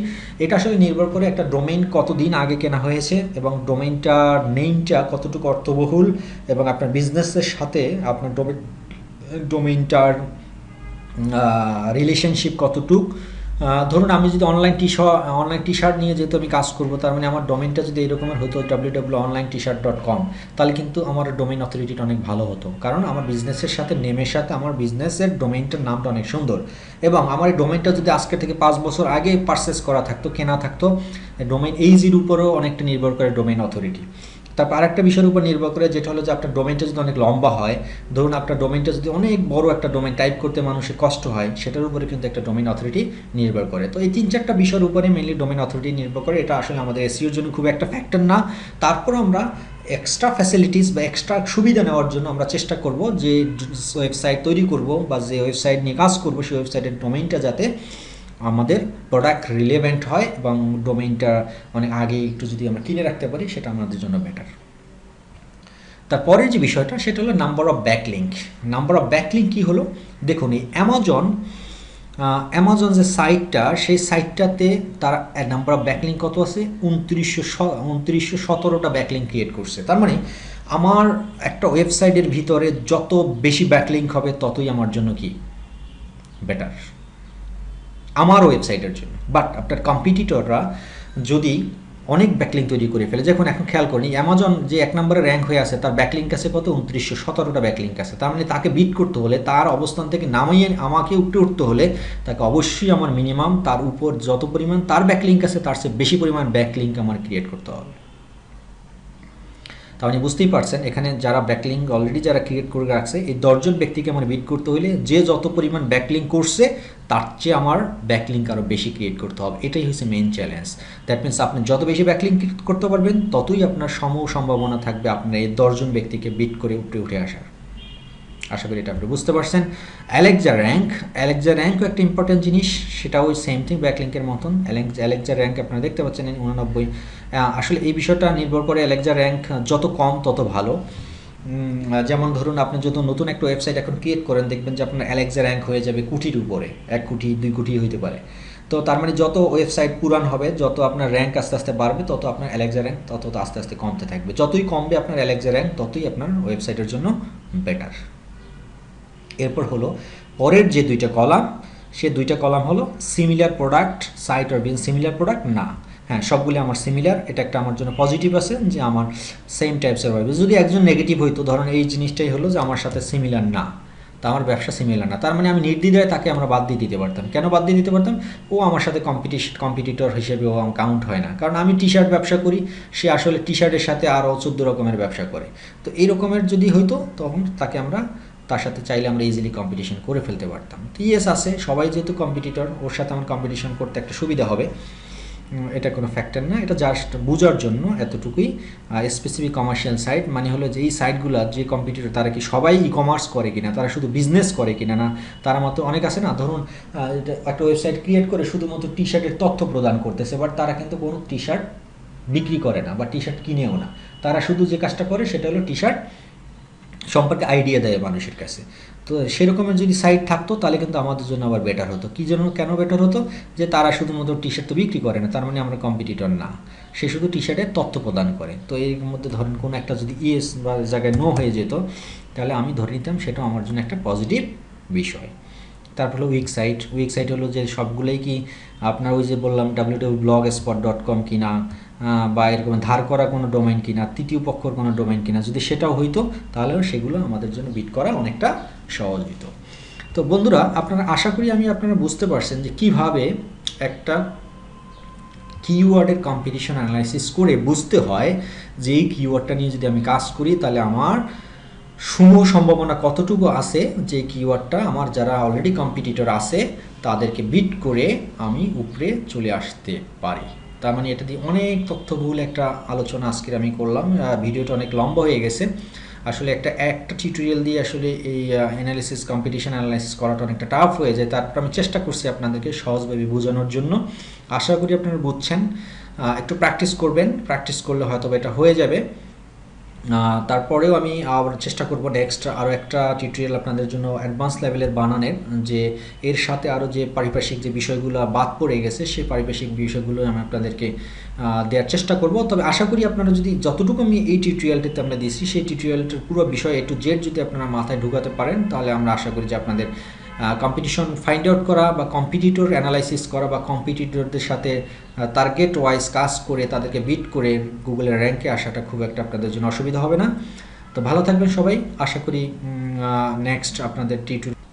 এটা আসলে নির্ভর করে একটা ডোমেইন কতদিন আগে কেনা হয়েছে এবং ডোমেইনটার নেমটা কতটুকু অর্থবহুল এবং আপনার বিজনেসের সাথে আপনার ডোমেইনটার রিলেশনশিপ কতটুক। ধরুন আমি যদি অনলাইন টি শার্ট নিয়ে যেহেতু আমি কাজ করবো, তার মানে আমার ডোমেইনটা যদি এরকমের হতো www.onlinetshirt.com, তাহলে কিন্তু আমার ডোমেইন অথরিটিটা অনেক ভালো হতো, কারণ আমার বিজনেসের সাথে নেমের সাথে আমার বিজনেসের ডোমেইনটার নামটা অনেক সুন্দর। এবং আমার এই ডোমেইনটা যদি আজকে থেকে 5 বছর আগে পারচেস করা থাকতো, কেনা থাকতো, ডোমেইন এইজির উপরেও অনেকটা নির্ভর করে ডোমেইন অথরিটি। তারপর আরেকটা বিষয়ের উপর নির্ভর করে, যেটা হলো যে আপনার ডোমেইনটা যদি অনেক লম্বা হয়, ধরুন আপনার ডোমেইনটা যদি অনেক বড় একটা ডোমেইন, টাইপ করতে মানুষের কষ্ট হয়, সেটার উপরে কিন্তু একটা ডোমেইন অথরিটি নির্ভর করে। তো এই 3-4টা বিষয়ের উপরে মেইনলি ডোমেইন অথরিটি নির্ভর করে। এটা আসলে আমাদের এসইওর জন্য খুব একটা ফ্যাক্টর না। তারপর আমরা এক্সট্রা ফ্যাসিলিটিস বা এক্সট্রা সুবিধা নেওয়ার জন্য আমরা চেষ্টা করব যে ওয়েবসাইট তৈরি করব বা যে ওয়েবসাইট নিয়ে কাজ করব, সেই ওয়েবসাইটের ডোমেইনটা যাতে আমাদের প্রোডাক্ট রিলেভেন্ট হয় এবং ডোমেইনটা অনেক আগে একটু যদি আমরা কিনে রাখতে পারি, সেটা আমাদের জন্য বেটার। তারপরের যে বিষয়টা সেটা হলো number of backlink. Number of backlink কী হলো? দেখুন, এই অ্যামাজন যে সাইটটা, সেই সাইটটাতে তার নাম্বার অফ ব্যাকলিঙ্ক কত আছে? 2917টা ব্যাকলিঙ্ক ক্রিয়েট করছে। তার মানে আমার একটা ওয়েবসাইটের ভিতরে যত বেশি ব্যাকলিঙ্ক হবে ততই আমার জন্য কি বেটার, আমার ওয়েবসাইটের জন্য। বাট আপনার কম্পিটিটররা যদি অনেক ব্যাকলিঙ্ক তৈরি করে ফেলে, যখন এখন খেয়াল করি অ্যামাজন যে 1 নম্বরে র্যাঙ্ক হয়ে আছে, তার ব্যাকলিঙ্ক আছে কত? 2917টা ব্যাকলিঙ্ক আছে। তার মানে তাকে বিট করতে হলে, তার অবস্থান থেকে নামিয়ে আমাকে উঠতে হলে, তাকে অবশ্যই আমার মিনিমাম তার উপর যত পরিমাণ তার ব্যাকলিঙ্ক আছে তার চেয়ে বেশি পরিমাণ ব্যাকলিঙ্ক আমার ক্রিয়েট করতে হবে। তাহলে বুঝতেই পারছেন এখানে যারা ব্যাকলিঙ্ক অলরেডি যারা ক্রিয়েট করে রাখছে, এই 10 জন ব্যক্তিকে আমার বিট করতে হলে যে যত পরিমাণ ব্যাকলিঙ্ক করছে তার চেয়ে আমার ব্যাকলিঙ্ক আরও বেশি ক্রিয়েট করতে হবে। এটাই হচ্ছে মেইন চ্যালেঞ্জ। দ্যাট মিনস আপনি যত বেশি ব্যাকলিঙ্ক করতে পারবেন ততই আপনার সম্ভাবনা থাকবে আপনার এই 10 জন ব্যক্তিকে বিট করে উঠে আসার। আশা করি এটা আপনি বুঝতে পারছেন। অ্যালেক্সা র্যাঙ্কও একটা ইম্পর্টেন্ট জিনিস, সেটাও ওই সেম থিং ব্যাকলিঙ্কের মতন। অ্যালেক্সা র্যাঙ্ক আপনারা দেখতে পাচ্ছেন 89। আসলে এই বিষয়টা নির্ভর করে অ্যালেক্সা র্যাঙ্ক যত কম তত ভালো। যেমন ধরুন আপনি যত নতুন একটা ওয়েবসাইট এখন ক্রিয়েট করেন, দেখবেন যে আপনার অ্যালেক্সা র্যাঙ্ক হয়ে যাবে কোটির উপরে, 1 কোটি 2 কোটি হইতে পারে। তো তার মানে যত ওয়েবসাইট পুরান হবে, যত আপনার র্যাঙ্ক আস্তে আস্তে বাড়বে, তত আপনার অ্যালেক্সা র্যাঙ্ক তত আস্তে আস্তে কমতে থাকবে। যতই কমবে আপনার অ্যালেক্সা র্যাঙ্ক, ততই আপনার ওয়েবসাইটের জন্য বেটার। এরপর হলো পরের যে 2টা কলাম, সে 2টা কলাম হলো সিমিলার প্রোডাক্ট সাইট আর বিন সিমিলার প্রোডাক্ট না। হ্যাঁ, সবগুলি আমার সিমিলার, এটা একটা আমার জন্য পজিটিভ আছে যে আমার সেম টাইপসের হবে। যদি একজন নেগেটিভ হইতো, ধরুন এই জিনিসটাই হলো যে আমার সাথে সিমিলার না, তা আমার ব্যবসা সিমিলার না, তার মানে আমি নির্দ্বিধায় তাকে আমরা বাদ দিয়ে দিতে পারতাম। কেন বাদ দিয়ে দিতে পারতাম? ও আমার সাথে কম্পিটিটর হিসেবে ও কাউন্ট হয় না। কারণ আমি টি শার্ট ব্যবসা করি, সে আসলে টি শার্টের সাথে আরও 14 রকমের ব্যবসা করে। তো এই রকমের যদি হইতো, তখন তাকে আমরা তার সাথে চাইলে আমরা ইজিলি কম্পিটিশন করে ফেলতে পারতাম। তো ইয়েস আছে, সবাই যেহেতু কম্পিটিটর, ওর সাথে আমার কম্পিটিশন করতে একটা সুবিধা হবে, এটা কোনো ফ্যাক্টর না। এটা জাস্ট বোঝার জন্য এতটুকুই। স্পেসিফিক কমার্শিয়াল সাইট মানে হলো যে এই সাইটগুলো যে কম্পিটিটর, তারা কি সবাই ই কমার্স করে কিনা, তারা শুধু বিজনেস করে কিনা, না তারা মাত্র অনেক আছে না, ধরুন একটা ওয়েবসাইট ক্রিয়েট করে শুধুমাত্র টি শার্টের তথ্য প্রদান করতেছে, বাট তারা কিন্তু কোনো টি শার্ট বিক্রি করে না বা টি শার্ট কিনেও না। তারা শুধু যে কাজটা করে সেটা হলো টি শার্ট সম্পর্কে আইডিয়া দেয় মানুষের কাছে। তো সেরকমের যদি সাইট থাকতো তাহলে কিন্তু আমাদের জন্য আবার বেটার হতো। কী জন্য, কেন বেটার হতো? যে তারা শুধুমাত্র টি শার্ট তো বিক্রি করে না, তার মানে আমরা কম্পিটিটর না, সে শুধু টি শার্টের তথ্য প্রদান করে। তো এর মধ্যে ধরেন কোনো একটা যদি ইয়েস বা জায়গায় নো হয়ে যেত, তাহলে আমি ধরে নিতাম সেটাও আমার জন্য একটা পজিটিভ বিষয়। তারপর হলো উইক সাইট হলো যে সবগুলোই কি আপনার ওই যে বললাম www.blogspot.com কিনা বা এরকম ধার করা কোনো ডোমেইন কিনা, তৃতীয় পক্ষর কোনো ডোমেইন কিনা, যদি সেটাও হইতো তাহলেও সেগুলো আমাদের জন্য বিট করা অনেকটা সহজ হতো। তো বন্ধুরা, আপনারা আশা করি আপনারা বুঝতে পারছেন যে কিভাবে একটা কিওয়ার্ডের কম্পিটিশন অ্যানালাইসিস করে বুঝতে হয় যে এই কিওয়ার্ডটা নিয়ে যদি আমি কাজ করি তাহলে আমার সমূহ সম্ভাবনা কতটুকু আছে যে কিওয়ার্ডটা আমার যারা অলরেডি কম্পিটিটর আছে তাদেরকে বিট করে আমি উপরে চলে আসতে পারি। তার মানে এটা দিয়ে অনেক তথ্যবহুল একটা আলোচনা আজকের আমি করলাম। ভিডিওটা অনেক লম্বা হয়ে গেছে। আসলে একটা টিউটোরিয়াল দিয়ে আসলে এই অ্যানালিসিস কম্পিটিশন অ্যানালাইসিস করাটা অনেকটা টাফ হয়ে যায়। তারপর আমি চেষ্টা করছি আপনাদেরকে সহজভাবে বোঝানোর জন্য। আশা করি আপনারা বুঝছেন। একটু প্র্যাকটিস করবেন, প্র্যাকটিস করলে হয়তো এটা হয়ে যাবে। তারপরেও আমি আবার চেষ্টা করব নেক্সট আরও একটা টিউটোরিয়াল আপনাদের জন্য অ্যাডভান্স লেভেলের বানানোর, যে এর সাথে আরও যে পারিপার্শ্বিক যে বিষয়গুলো বাদ পড়ে গেছে সেই পারিপার্শ্বিক বিষয়গুলো আমি আপনাদেরকে দেওয়ার চেষ্টা করব। তবে আশা করি আপনারা যদি যতটুকু আমি এই টিউটোরিয়ালটিতে আমরা দিয়েছি সেই টিউটোরিয়ালটার পুরো বিষয় এ টু জেড যদি আপনারা মাথায় ঢুকাতে পারেন তাহলে আমরা আশা করি যে আপনাদের কম্পিটিশন ফাইন্ড আউট করা বা কম্পিটিটর অ্যানালাইসিস করা বা কম্পিটিটরদের সাথে টার্গেট ওয়াইজ কাজ করে তাদেরকে বিট করে গুগলের র্যাঙ্কে আসাটা খুব একটা আপনাদের জন্য অসুবিধা হবে না। তো ভালো থাকবেন সবাই। আশা করি নেক্সট আপনাদের টিউটোরিয়াল